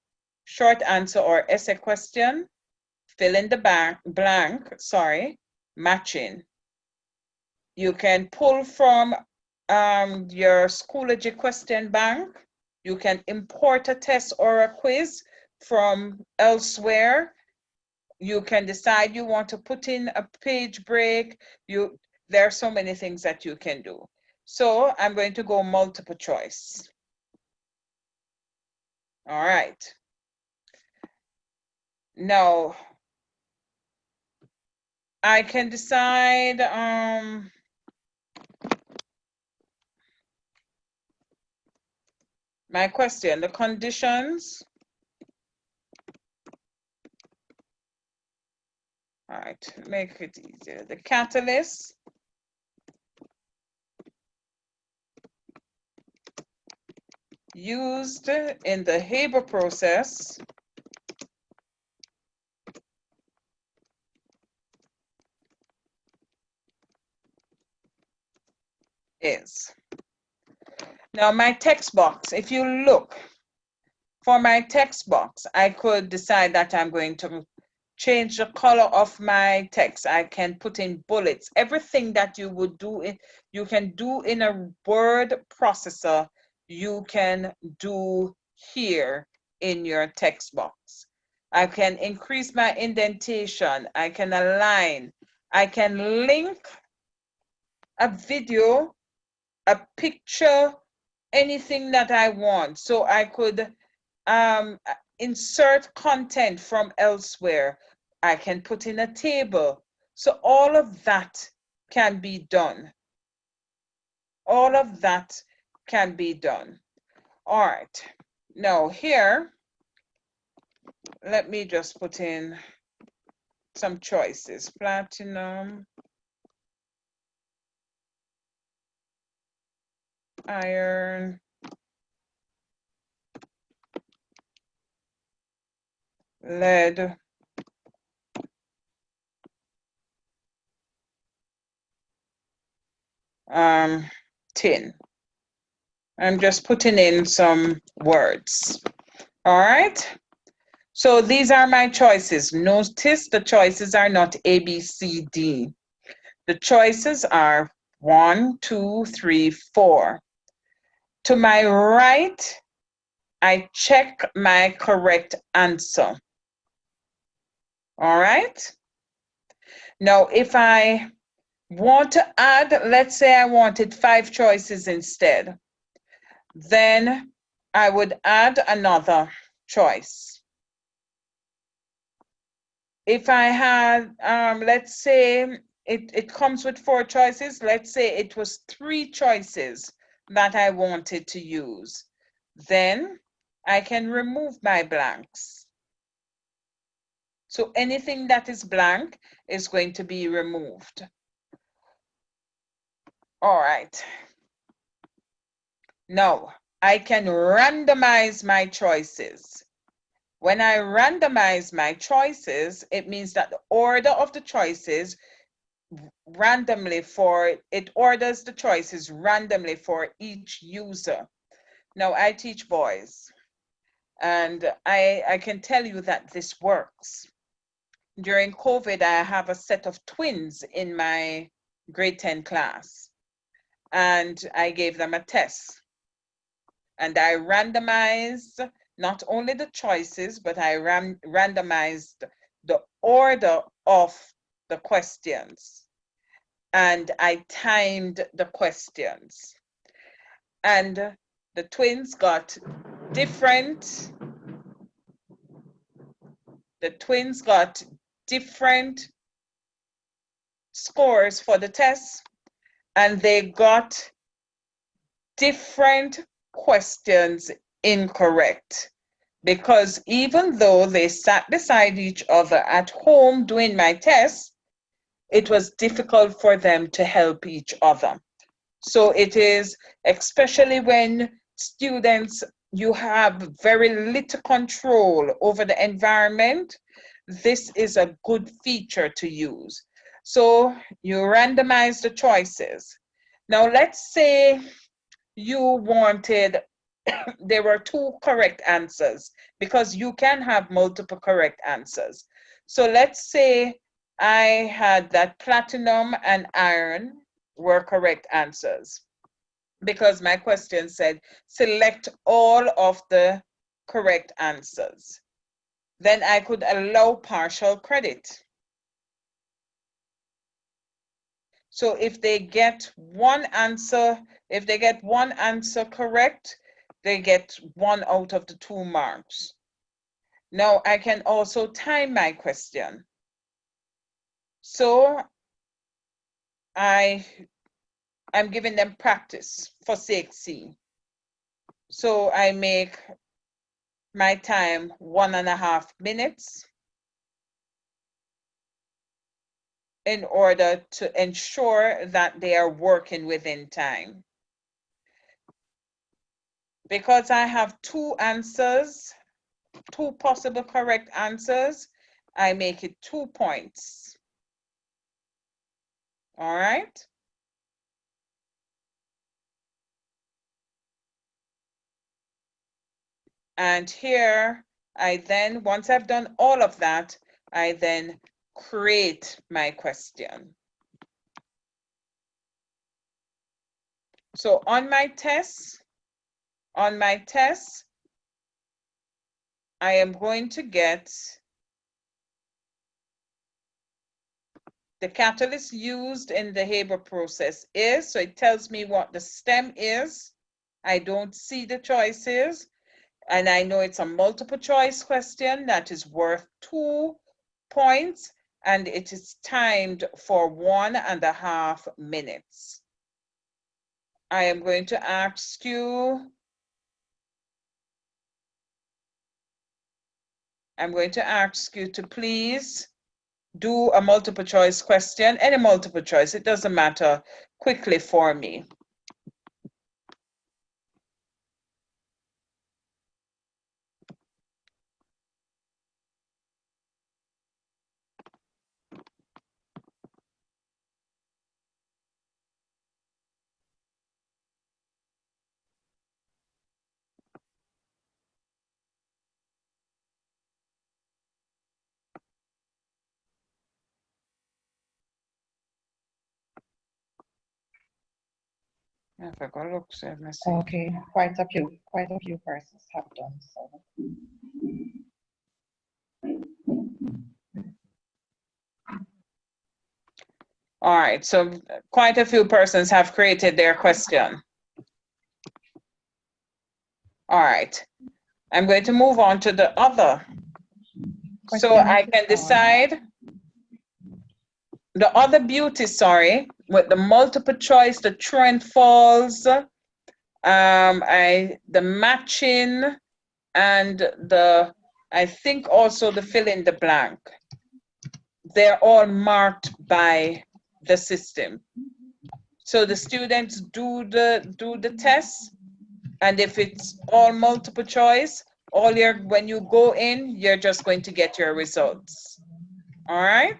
short answer or essay question, fill in the blank, matching. You can pull from your Schoology question bank. You can import a test or a quiz from elsewhere. You can decide you want to put in a page break. There are so many things that you can do. So I'm going to go multiple choice. All right. Now, I can decide my question, the conditions. All right, make it easier. The catalyst used in the Haber process is. Now my text box, if you look for my text box, I could decide that I'm going to change the color of my text. I can put in bullets. Everything that you would do, you can do in a word processor, you can do here in your text box. I can increase my indentation. I can align. I can link a video, a picture, anything that I want. So I could insert content from elsewhere. I can put in a table. So all of that can be done. All of that can be done. All right. Now here, let me just put in some choices. Platinum, iron, lead, tin. I'm just putting in some words. All right. So these are my choices. Notice the choices are not A, B, C, D. The choices are 1, 2, 3, 4. To my right, I check my correct answer. All right. Now, if I want to add, let's say I wanted 5 choices instead, then I would add another choice. If I had, let's say it comes with 4 choices, let's say it was 3 choices that I wanted to use, then I can remove my blanks. So anything that is blank is going to be removed. All right. Now, I can randomize my choices. When I randomize my choices, it means that the order of the choices it orders the choices randomly for each user. Now, I teach boys, and I can tell you that this works. During COVID, I have a set of twins in my grade 10 class, and I gave them a test. And I randomized not only the choices, but I randomized the order of the questions. And I timed the questions. And the twins got different scores for the test, and they got different questions incorrect, because even though they sat beside each other at home doing my test, it was difficult for them to help each other. So it is, especially when students, you have very little control over the environment, this is a good feature to use. So you randomize the choices. Now let's say you wanted, there were 2 correct answers, because you can have multiple correct answers. So let's say I had that platinum and iron were correct answers, because my question said select all of the correct answers. Then I could allow partial credit. So if they get one answer correct, they get 1 out of the 2 marks. Now I can also time my question. So I'm giving them practice for sake C. So I make my time 1.5 minutes in order to ensure that they are working within time. Because I have 2 answers, 2 possible correct answers, I make it 2 points. All right? And here, I then, once I've done all of that, I then create my question. So on my test, I am going to get the catalyst used in the Haber process is, so it tells me what the stem is. I don't see the choices, and I know it's a multiple choice question that is worth 2 points, and it is timed for 1.5 minutes. I am going to ask you, to please do a multiple choice question, any multiple choice, it doesn't matter, quickly for me. If I go look, so let me see. Okay, quite a few persons have done so. All right, so quite a few persons have created their question. All right, I'm going to move on to the other. So I can decide the other beauty, sorry, with the multiple choice, the true and false, the matching, and I think also the fill in the blank. They're all marked by the system. So the students do the test, and if it's all multiple choice, when you go in, you're just going to get your results. All right?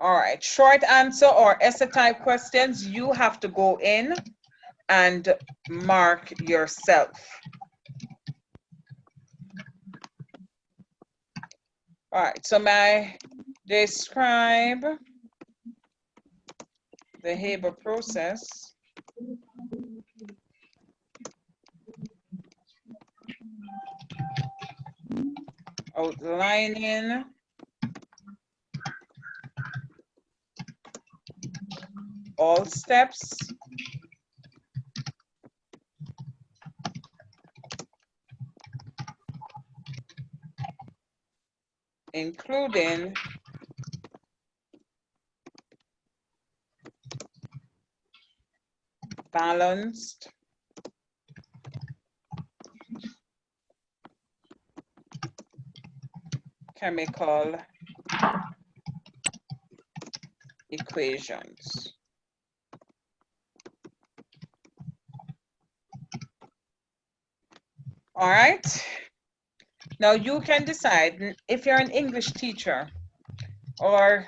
All right, short answer or essay type questions, you have to go in and mark yourself. All right, so describe the Haber process. Outlining all steps including balanced chemical equations. All right. Now you can decide if you're an English teacher or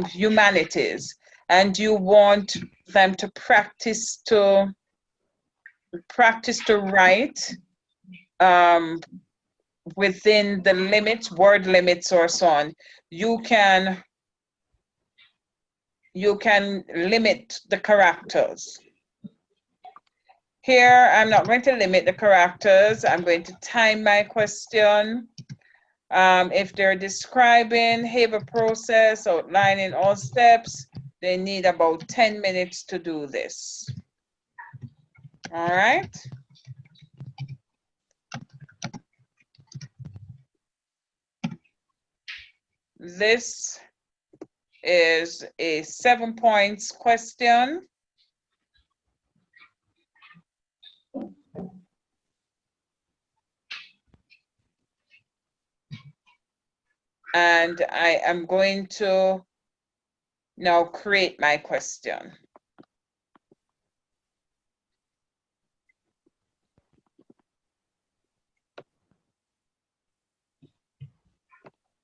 humanities and you want them to practice to write within the limits, word limits or so on, you can limit the characters. Here, I'm not going to limit the characters. I'm going to time my question. If they're describing Haber process, outlining all steps, They need about 10 minutes to do this. All right. This is a 7 points question. And I am going to now create my question.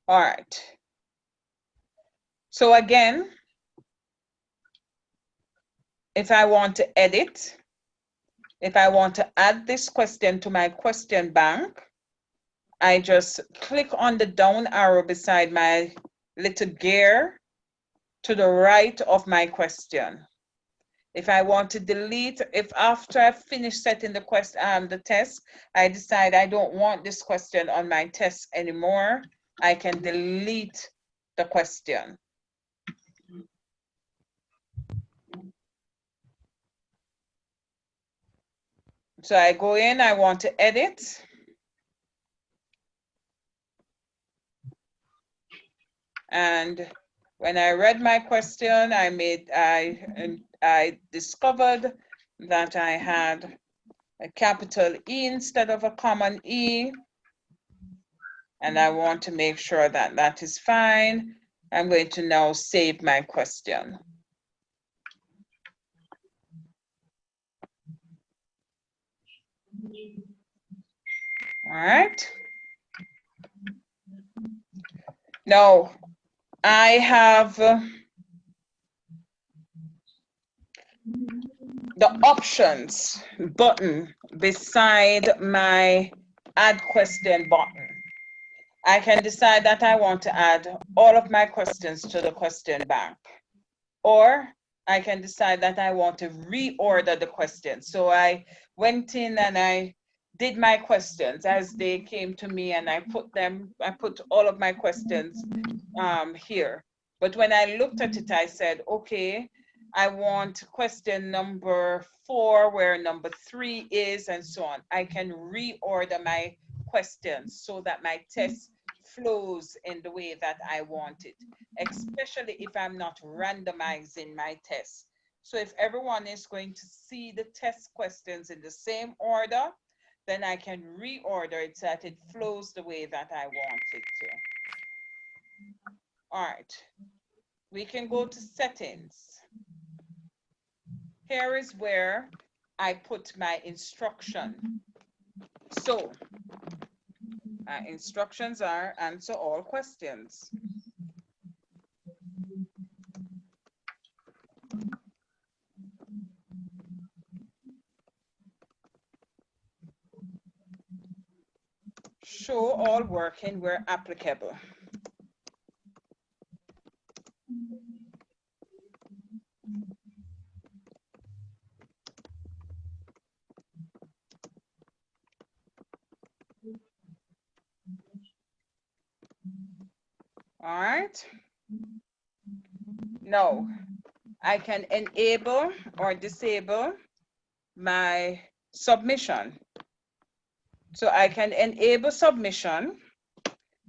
All right. So again, if I want to edit, if I want to add this question to my question bank, I just click on the down arrow beside my little gear to the right of my question. If I want to delete, if after I finish setting the test, I decide I don't want this question on my test anymore, I can delete the question. So I go in, I want to edit. And when I read my question, I discovered that I had a capital E instead of a common E. And I want to make sure that that is fine. I'm going to now save my question. All right. Now, I have the options button beside my add question button. I can decide that I want to add all of my questions to the question bank, or I can decide that I want to reorder the questions. So I went in and I did my questions as they came to me, and I put all of my questions here. But when I looked at it, I said, okay, I want question number 4 where number 3 is, and so on. I can reorder my questions so that my test flows in the way that I want it, especially if I'm not randomizing my test. So if everyone is going to see the test questions in the same order, then I can reorder it so that it flows the way that I want it to. All right, we can go to settings. Here is where I put my instruction. So my instructions are answer all questions. Show all working where applicable. All right. Now, I can enable or disable my submission. So I can enable submission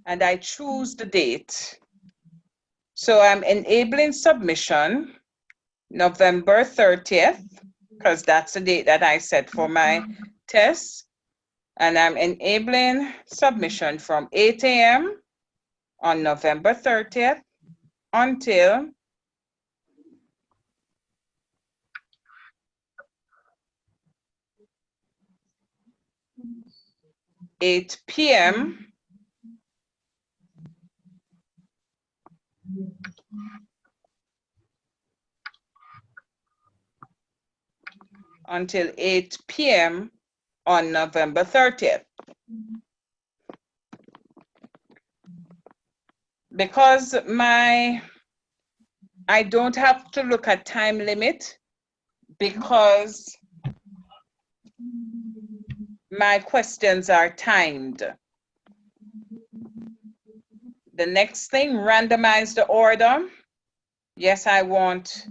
and I choose the date. So I'm enabling submission November 30th, because that's the date that I set for my test. And I'm enabling submission from 8 a.m. on November 30th until 8 p.m. until 8 p.m. on November 30th. Because I don't have to look at time limit because my questions are timed. The next thing, randomize the order. Yes, I want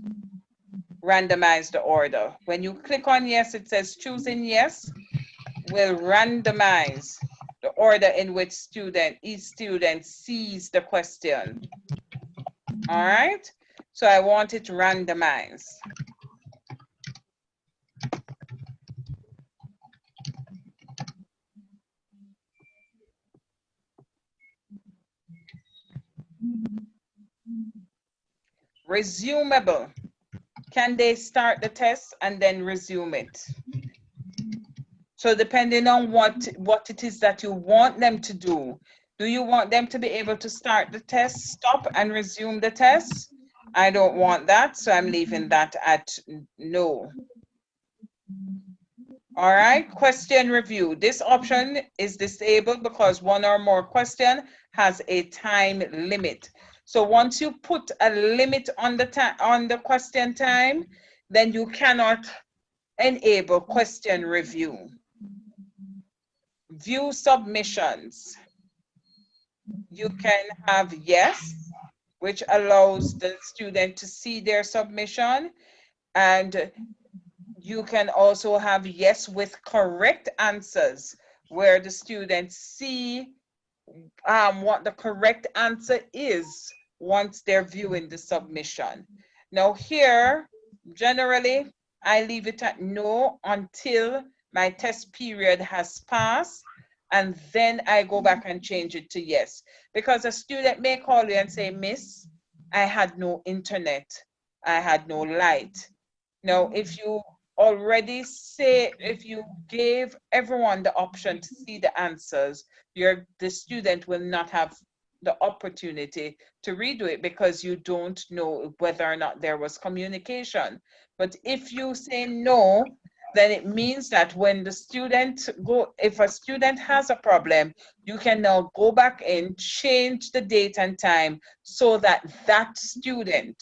randomize the order. When you click on yes, it says choosing yes will randomize the order in which each student sees the question. All right, so I want it randomized. Resumable. Can they start the test and then resume it? So depending on what it is that you want them to do you want them to be able to start the test, stop and resume the test? I don't want that, so I'm leaving that at no. All right, question review. This option is disabled because one or more question has a time limit. So once you put a limit on the question time, then you cannot enable question review. View submissions. You can have yes, which allows the student to see their submission, and you can also have yes with correct answers, where the students see what the correct answer is once they're viewing the submission. Now here, generally, I leave it at no until my test period has passed, and then I go back and change it to yes. Because a student may call you and say, Miss, I had no internet, I had no light. Now, if you already say, if you gave everyone the option to see the answers, the student will not have the opportunity to redo it because you don't know whether or not there was communication. But if you say no, then it means that when the student if a student has a problem, you can now go back in, change the date and time so that that student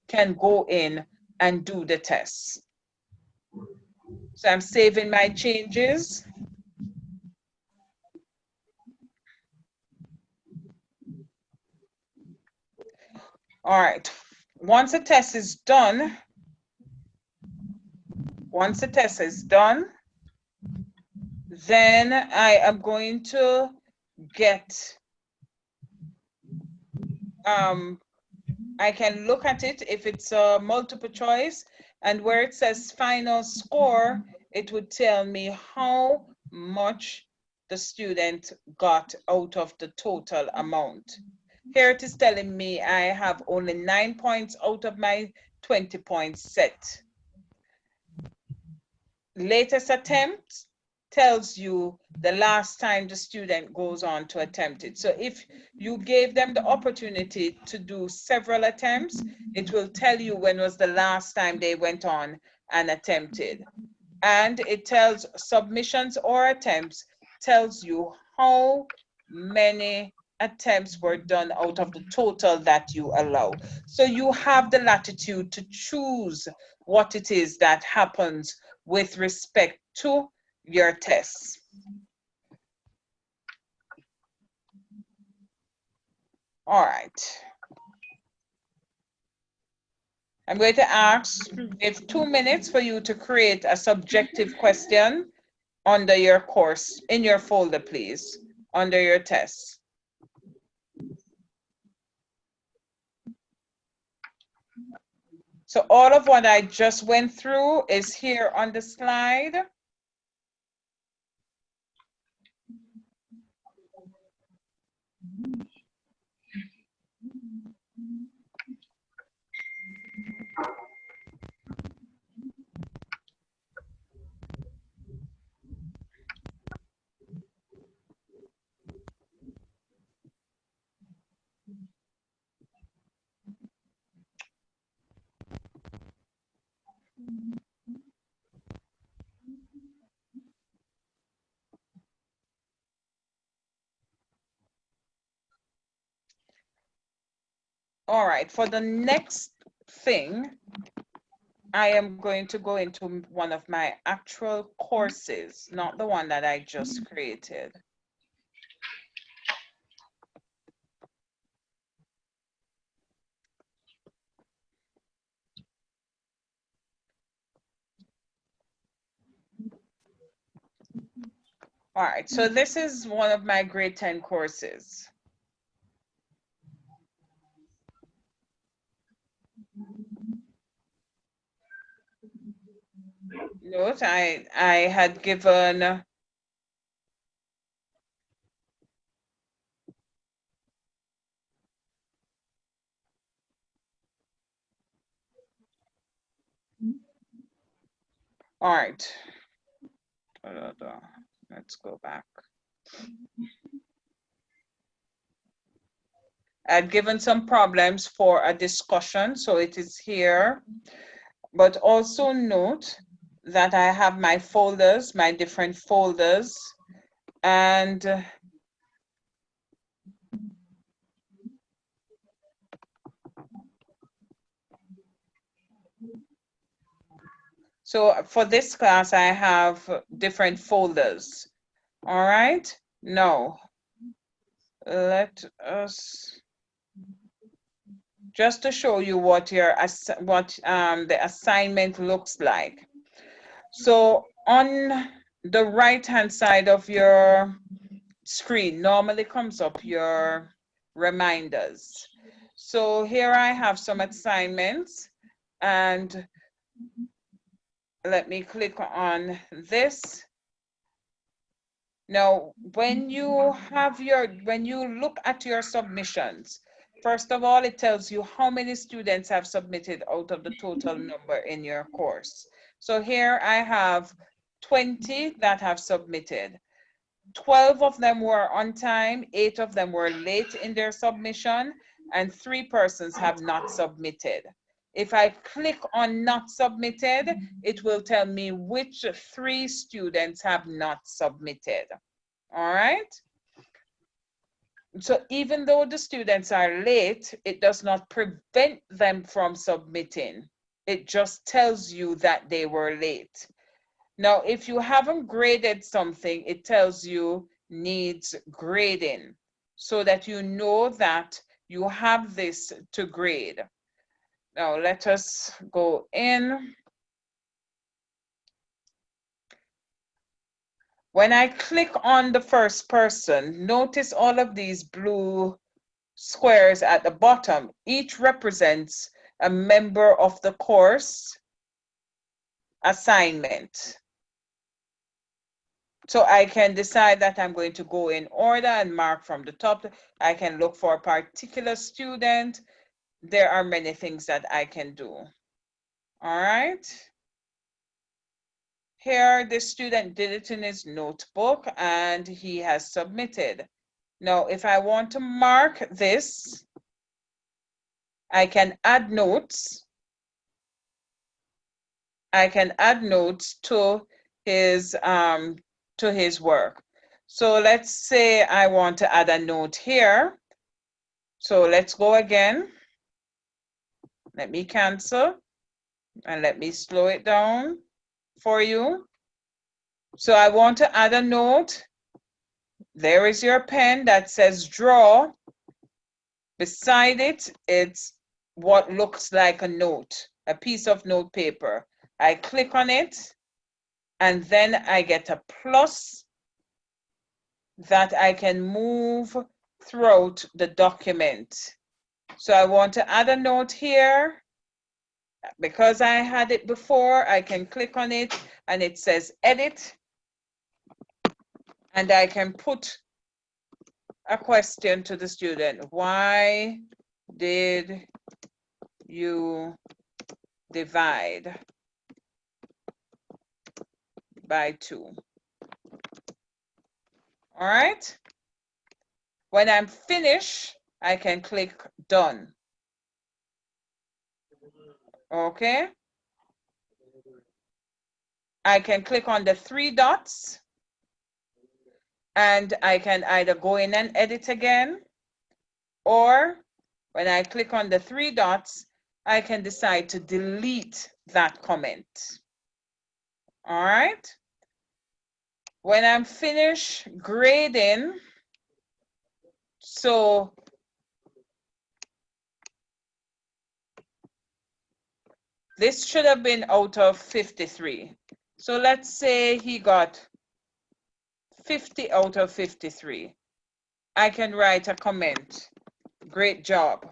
can go in and do the test. So I'm saving my changes. All right, once the test is done, then I am going to get, I can look at it if it's a multiple choice, and where it says final score, it would tell me how much the student got out of the total amount. Here it is telling me I have only 9 points out of my 20 points set. Latest attempt tells you the last time the student goes on to attempt it. So if you gave them the opportunity to do several attempts, it will tell you when was the last time they went on and attempted. And it tells submissions or attempts, tells you how many attempts were done out of the total that you allow. So you have the latitude to choose what it is that happens with respect to your tests. All right. I'm going to ask if 2 minutes for you to create a subjective question under your course, in your folder, please, under your tests. So all of what I just went through is here on the slide. All right, for the next thing, I am going to go into one of my actual courses, not the one that I just created. All right, so this is one of my grade 10 courses. Note, I had given all right. Let's go back. I'd given some problems for a discussion, so it is here. But also note that I have my folders, my different folders, and so for this class, I have different folders. All right, now let us, just to show you what the assignment looks like. So on the right-hand side of your screen normally comes up your reminders. So here I have some assignments, and let me click on this. Now, when you look at your submissions, first of all, it tells you how many students have submitted out of the total number in your course. So here I have 20 that have submitted. 12 of them were on time, 8 of them were late in their submission, and 3 persons have not submitted. If I click on not submitted, it will tell me which 3 students have not submitted. All right? So even though the students are late, it does not prevent them from submitting. It just tells you that they were late. Now, if you haven't graded something, it tells you needs grading so that you know that you have this to grade. Now, let us go in. When I click on the first person, notice all of these blue squares at the bottom. Each represents a member of the course assignment. So I can decide that I'm going to go in order and mark from the top. I can look for a particular student. There are many things that I can do. All right. Here, the student did it in his notebook and he has submitted. Now, if I want to mark this, I can add notes. I can add notes to his work. So let's say I want to add a note here. So let's go again. Let me cancel and let me slow it down for you. So I want to add a note. There is your pen that says draw. Beside it, it's what looks like a note, a piece of note paper. I click on it and then I get a plus that I can move throughout the document. So I want to add a note here. Because I had it before, I can click on it and it says edit. And I can put a question to the student. Why did you divide by 2? All right. When I'm finished, I can click done. Okay. I can click on the 3 dots and I can either go in and edit again, or when I click on the 3 dots, I can decide to delete that comment. All right. When I'm finished grading, so this should have been out of 53. So let's say he got 50 out of 53. I can write a comment. Great job.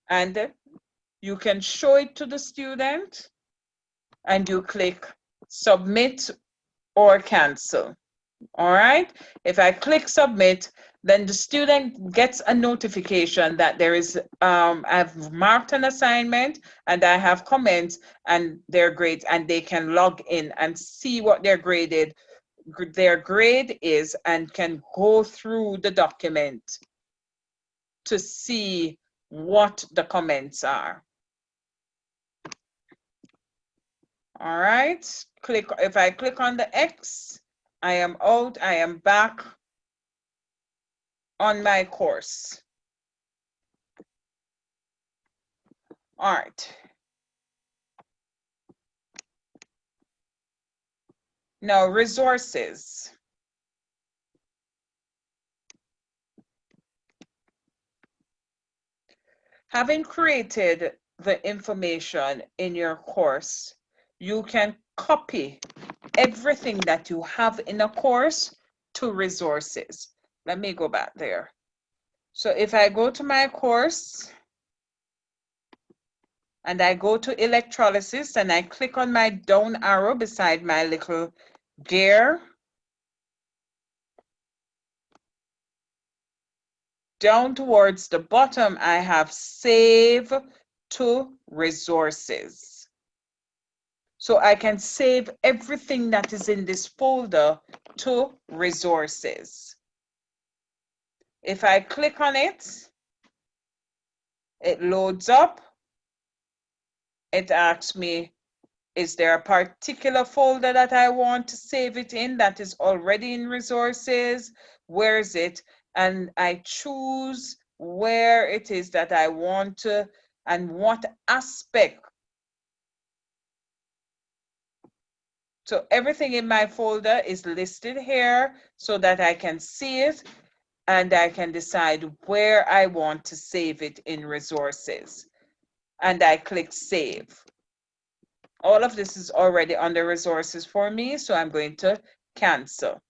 And you can show it to the student and you click submit or cancel. All right. If I click submit, then the student gets a notification that there is, I've marked an assignment and I have comments and their grades, and they can log in and see what their grade is and can go through the document to see what the comments are. All right. If I click on the X, I am out, I am back on my course. All right. Now, resources. Having created the information in your course, you can copy everything that you have in a course to resources. Let me go back there. So if I go to my course and I go to electrolysis and I click on my down arrow beside my little gear, down towards the bottom, I have save to resources. So I can save everything that is in this folder to resources. If I click on it, it loads up. It asks me, is there a particular folder that I want to save it in that is already in resources? Where is it? And I choose where it is that I want to and what aspect. So everything in my folder is listed here so that I can see it and I can decide where I want to save it in resources. And I click save. All of this is already under resources for me, so I'm going to cancel.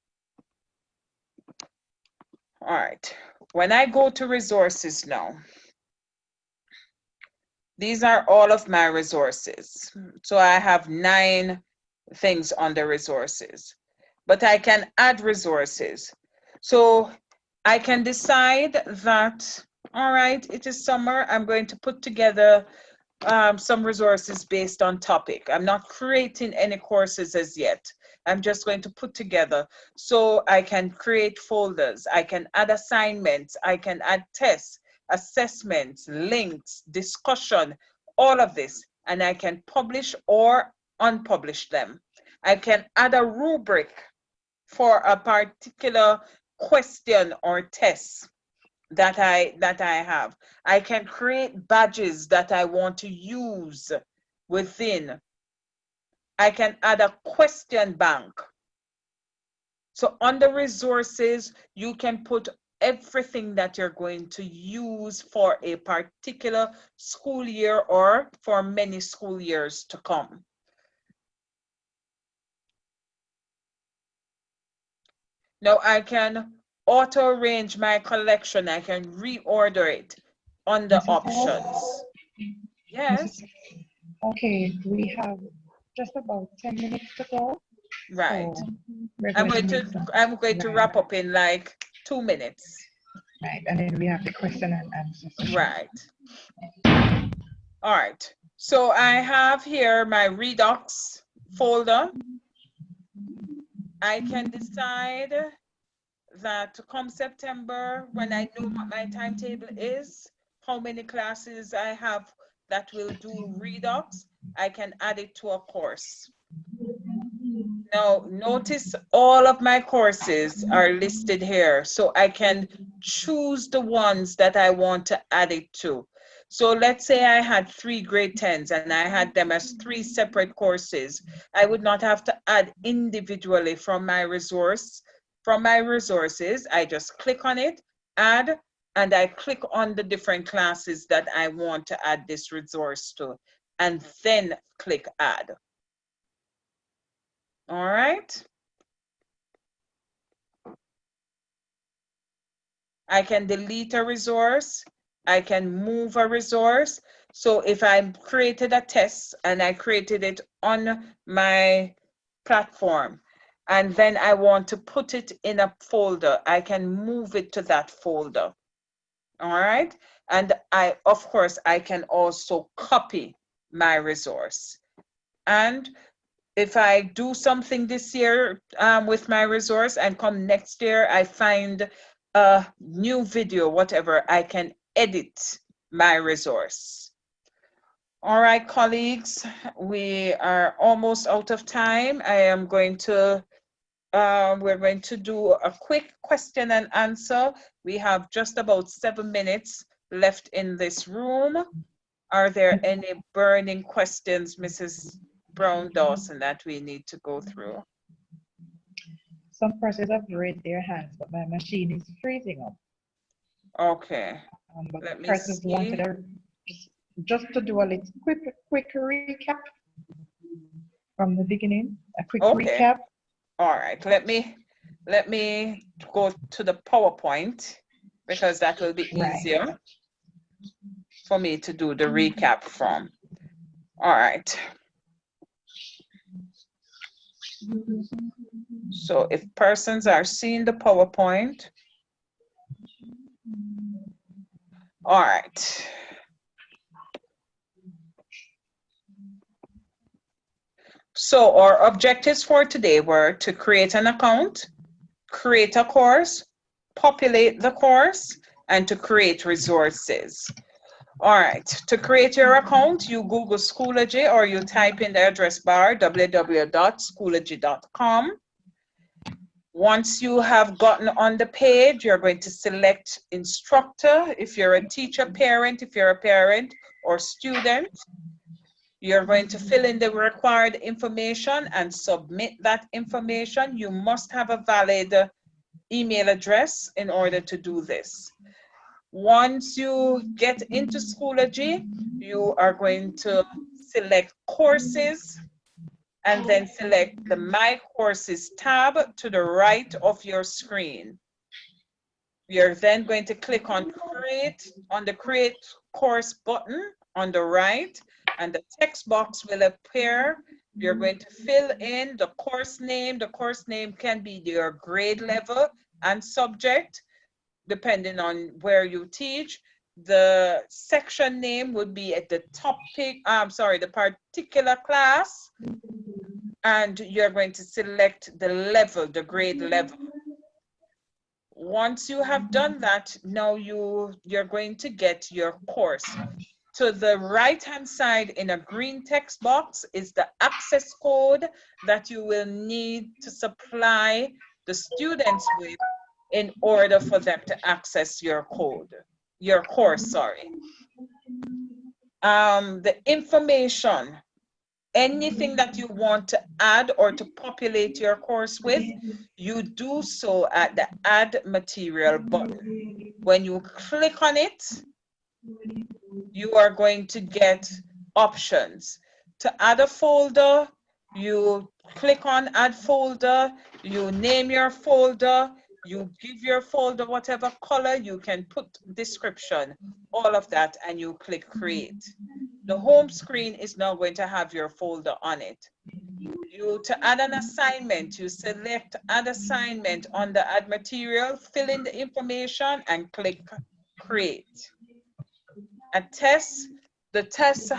All right, when I go to resources now, these are all of my resources. So I have 9 things under resources, but I can add resources. So I can decide that, all right, it is summer, I'm going to put together some resources based on topic. I'm not creating any courses as yet. I'm just going to put together. So I can create folders. I can add assignments. I can add tests, assessments, links, discussion, all of this. And I can publish or unpublish them. I can add a rubric for a particular question or test that I have. I can create badges that I want to use within. I can add a question bank. So under resources, you can put everything that you're going to use for a particular school year or for many school years to come. Now I can auto arrange my collection. I can reorder it under options. Yes. Okay, we have just about 10 minutes to go. Right. So I'm going to wrap up in like 2 minutes. Right, and then we have the question and answer session. Right. All right. So I have here my Redux folder. I can decide that come September, when I know what my timetable is, how many classes I have that will do Redux, I can add it to a course. Now, notice all of my courses are listed here, so I can choose the ones that I want to add it to. So let's say I had 3 grade 10s and I had them as 3 separate courses. I would not have to add individually from my resources. I just click on it, add, and I click on the different classes that I want to add this resource to, and then click add. All right. I can delete a resource. I can move a resource. So if I created a test and I created it on my platform, and then I want to put it in a folder, I can move it to that folder. All right. And of course, I can also copy my resource. And if I do something this year with my resource and come next year, I find a new video, whatever, I can edit my resource. All right, colleagues, we are almost out of time. We're going to do a quick question and answer. We have just about 7 minutes left in this room. Are there any burning questions, Mrs. Brown Dawson, that we need to go through? Some persons have raised their hands, but my machine is freezing up. Okay. But Let me persons see. wanted just to do a little quick recap from the beginning. A quick recap. All right. Let me go to the PowerPoint because that will be easier for me to do the recap from. All right. So if persons are seeing the PowerPoint, all right. So our objectives for today were to create an account, create a course, populate the course, and to create resources. All right, to create your account, you Google Schoology or you type in the address bar www.schoology.com. Once you have gotten on the page, you're going to select instructor. If you're a teacher, parent, if you're a parent or student, you're going to fill in the required information and submit that information. You must have a valid email address in order to do this. Once you get into Schoology, you are going to select courses and then select the My Courses tab to the right of your screen. You're then going to click on the Create Course button on the right, and the text box will appear. You're going to fill in the course name. The course name can be your grade level and subject, depending on where you teach. The section name would be at the topic, the particular class, and you're going to select the level, the grade level. Once you have done that, now you're going to get your course. To the right-hand side in a green text box is the access code that you will need to supply the students with in order for them to access your course, sorry. The information, anything that you want to add or to populate your course with, you do so at the Add Material button. When you click on it, you are going to get options. To add a folder, you click on Add Folder, you name your folder, you give your folder whatever color, you can put description, all of that, and you click Create. The home screen is now going to have your folder on it. To add an assignment, you select Add Assignment on the Add Material, fill in the information, and click Create. A test, the tests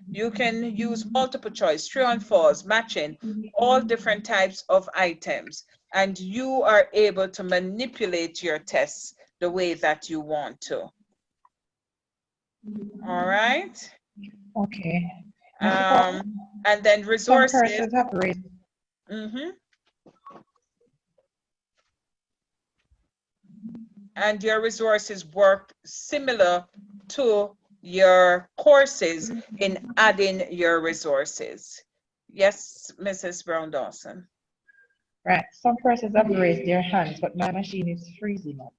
you can use multiple choice, true and false, matching, all different types of items, and you are able to manipulate your tests the way that you want to. All right. Okay. And then resources. Some persons have raised. And your resources work similar to your courses in adding your resources. Yes, Mrs. Brown Dawson. Right. Some persons have raised their hands, but my machine is freezing up.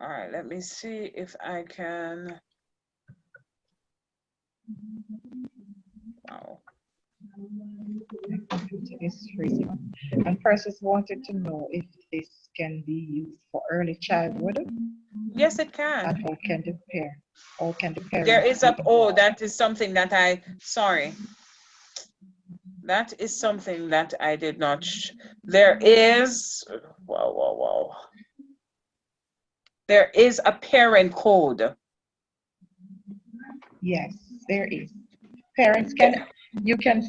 All right, let me see if I can. Wow. computer is freezing. And persons wanted to know if this can be used for early childhood Yes, it and can. how can the There parents is be a, oh, involved? that is something that sorry. That is something that I did not, there is, wow. There is a parent code. Yes, there is. Parents you can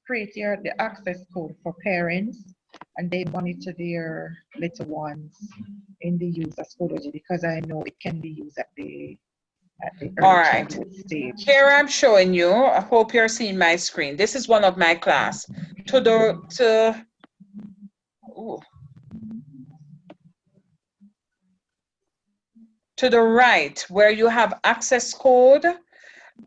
create the access code for parents, and they monitor their little ones in the use of Schoology, because I know it can be used at the All early right. childhood stage. Here I'm showing you, I hope you're seeing my screen. This is one of my class. To the right, where you have access code,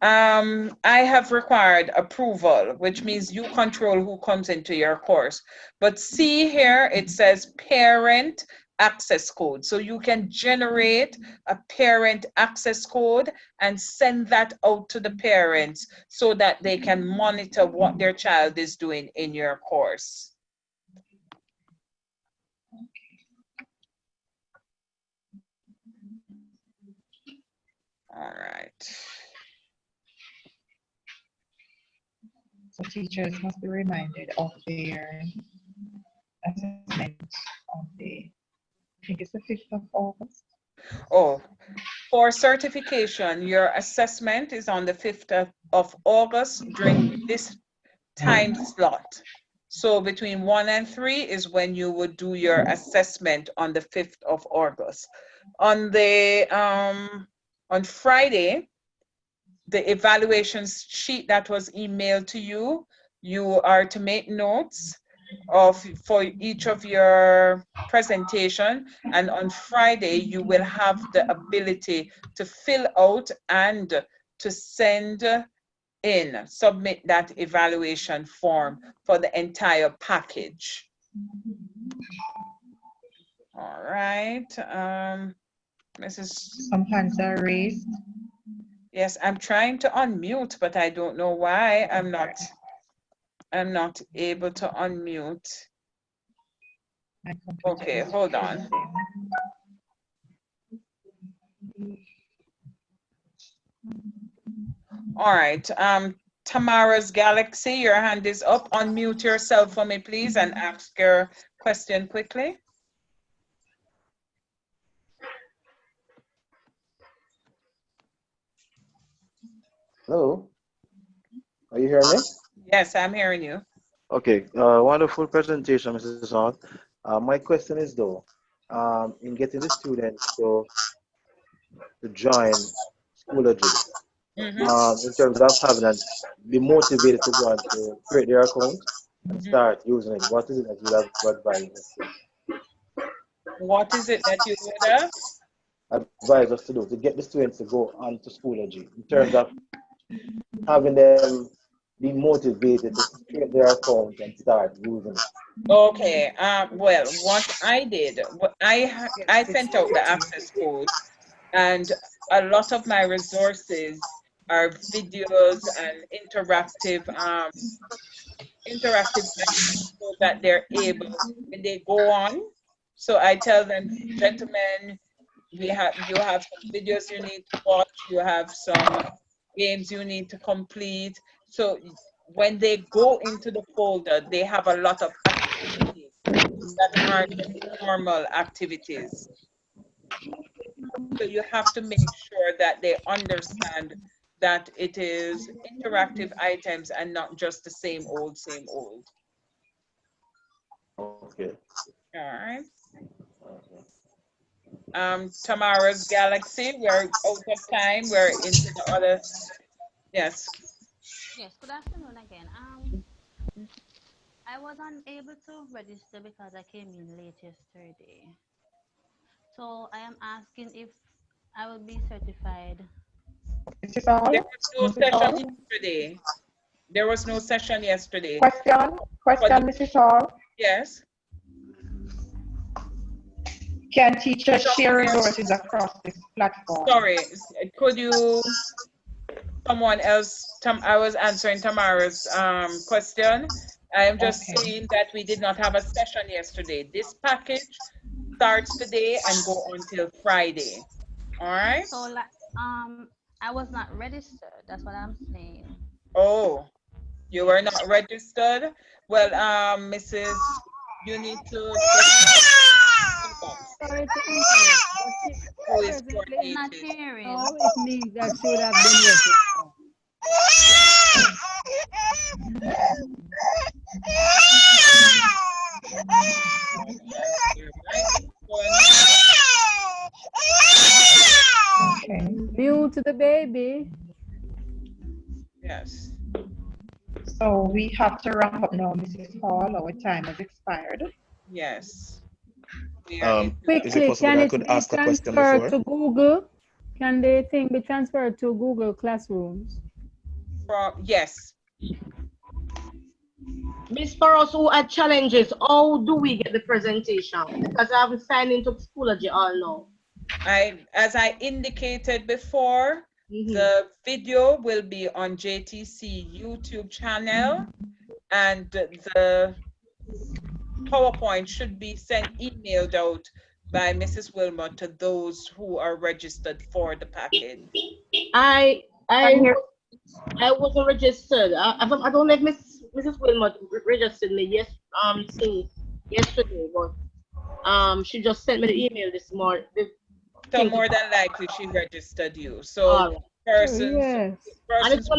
I have required approval, which means you control who comes into your course. But see here, it says parent access code. So you can generate a parent access code and send that out to the parents so that they can monitor what their child is doing in your course. All right. So teachers must be reminded of their assessment on I think it's the 5th of August. Oh, for certification, your assessment is on the 5th of August during this time slot. So between 1 and 3 is when you would do your assessment on the 5th of August. On the on Friday, the evaluation sheet that was emailed to you, you are to make notes for each of your presentation, and on Friday you will have the ability to fill out and to submit that evaluation form for the entire package. All right, Mrs. Some hands are raised. Yes, I'm trying to unmute, but I don't know why I'm not able to unmute. Okay, hold on. All right, Tamara's Galaxy, your hand is up. Unmute yourself for me, please, and ask your question quickly. Hello, are you hearing me? Yes, I'm hearing you. Okay, wonderful presentation, Mrs. Hall. My question is though, in getting the students to join Schoology, in terms of having them be motivated to go on to create their account and start using it, what is it that you have advised us to? What is it that you would Advise us to do to get the students to go on to Schoology in terms of having them be motivated to create their account and start using it? Okay, well, what I did, I sent out the access code, and a lot of my resources are videos and interactive items so that they're able, when they go on. So I tell them, gentlemen, you have some videos you need to watch, you have some games you need to complete. So when they go into the folder, they have a lot of activities that aren't normal activities. So you have to make sure that they understand that it is interactive items and not just the same old, same old. Okay. All right. Tamara's Galaxy, we're out of time. We're into the other, yes. Yes, good afternoon again. I was unable to register because I came in late yesterday. So I am asking if I will be certified. Mrs. Hall? There was no Mrs. session Hall? yesterday. There was no session yesterday. Question, Mrs. Hall. Yes. Can teachers share resources across this platform? Sorry, could you someone else. I was answering Tamara's question. I am just Okay. saying that we did not have a session yesterday. This package starts today and go until Friday. All right. So like I was not registered. That's what I'm saying. Oh, you were not registered. Well, Mrs. You need to get inbox Sorry to interrupt, but who is presently She's not coordinating. hearing. now it means that she would have been registered. That's your microphone. Okay. Mute the baby. Yes. So we have to wrap up now, Mrs. Hall. Our time has expired. Yes. We are into the Is it Quickly, possible can that I it could be ask a question transferred before? to Google? Can the thing be transferred to Google Classrooms? yes. Miss, for us who had challenges, how do we get the presentation? Because I haven't signed into Schoology all now. As I indicated before, the video will be on JTC YouTube channel, and the PowerPoint should be emailed out by Mrs. Wilmot to those who are registered for the package. I wasn't registered. I don't know if Mrs. Wilmot registered me since yesterday, but she just sent me the email this morning. So more than likely she registered you. So persons, Yes. persons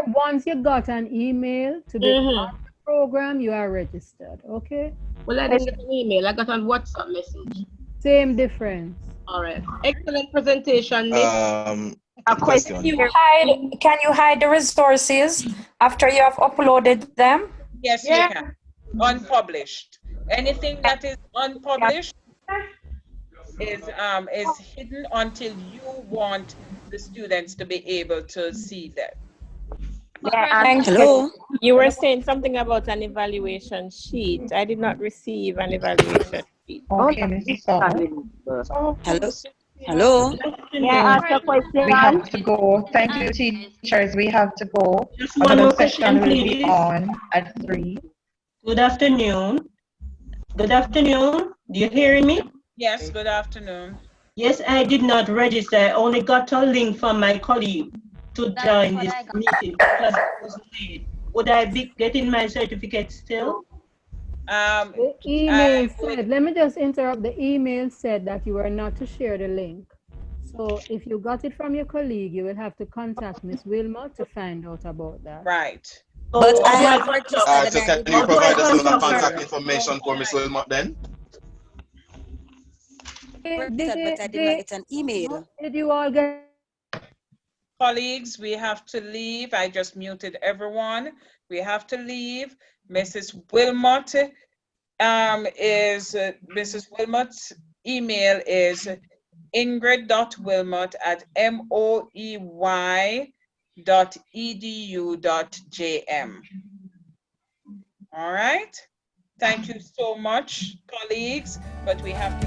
Once you got an email to be on the program, you are registered. Okay. Well, I didn't get an email. I got a WhatsApp message. Same difference. All right. Excellent presentation, Miss. A question. Can you hide the resources after you have uploaded them? Yes, you can. Unpublished. Anything that is unpublished is hidden until you want the students to be able to see that. Hello. You were saying something about an evaluation sheet. I did not receive an evaluation sheet. Okay, Mrs. Saul. Hello. Hello. May I ask a question? We have to go. Thank you, teachers. We have to go. Another session will be on at 3. Good afternoon. Good afternoon. Do you hear me? Yes, good afternoon. Yes, I did not register. I only got a link from my colleague to join this meeting because it was late. Would I be getting my certificate still? The email said, let me just interrupt. The email said that you were not to share the link. So if you got it from your colleague, you will have to contact Miss Wilmot to find out about that. Right. But I have so can you provide us with the contact information for Miss Wilmot then? but I did not get an email. Did you all get? Colleagues, we have to leave. I just muted everyone. We have to leave. Mrs. Wilmot Mrs. Wilmot's email is ingrid.wilmot@moey.edu.jm. All right. Thank you so much, colleagues, but we have to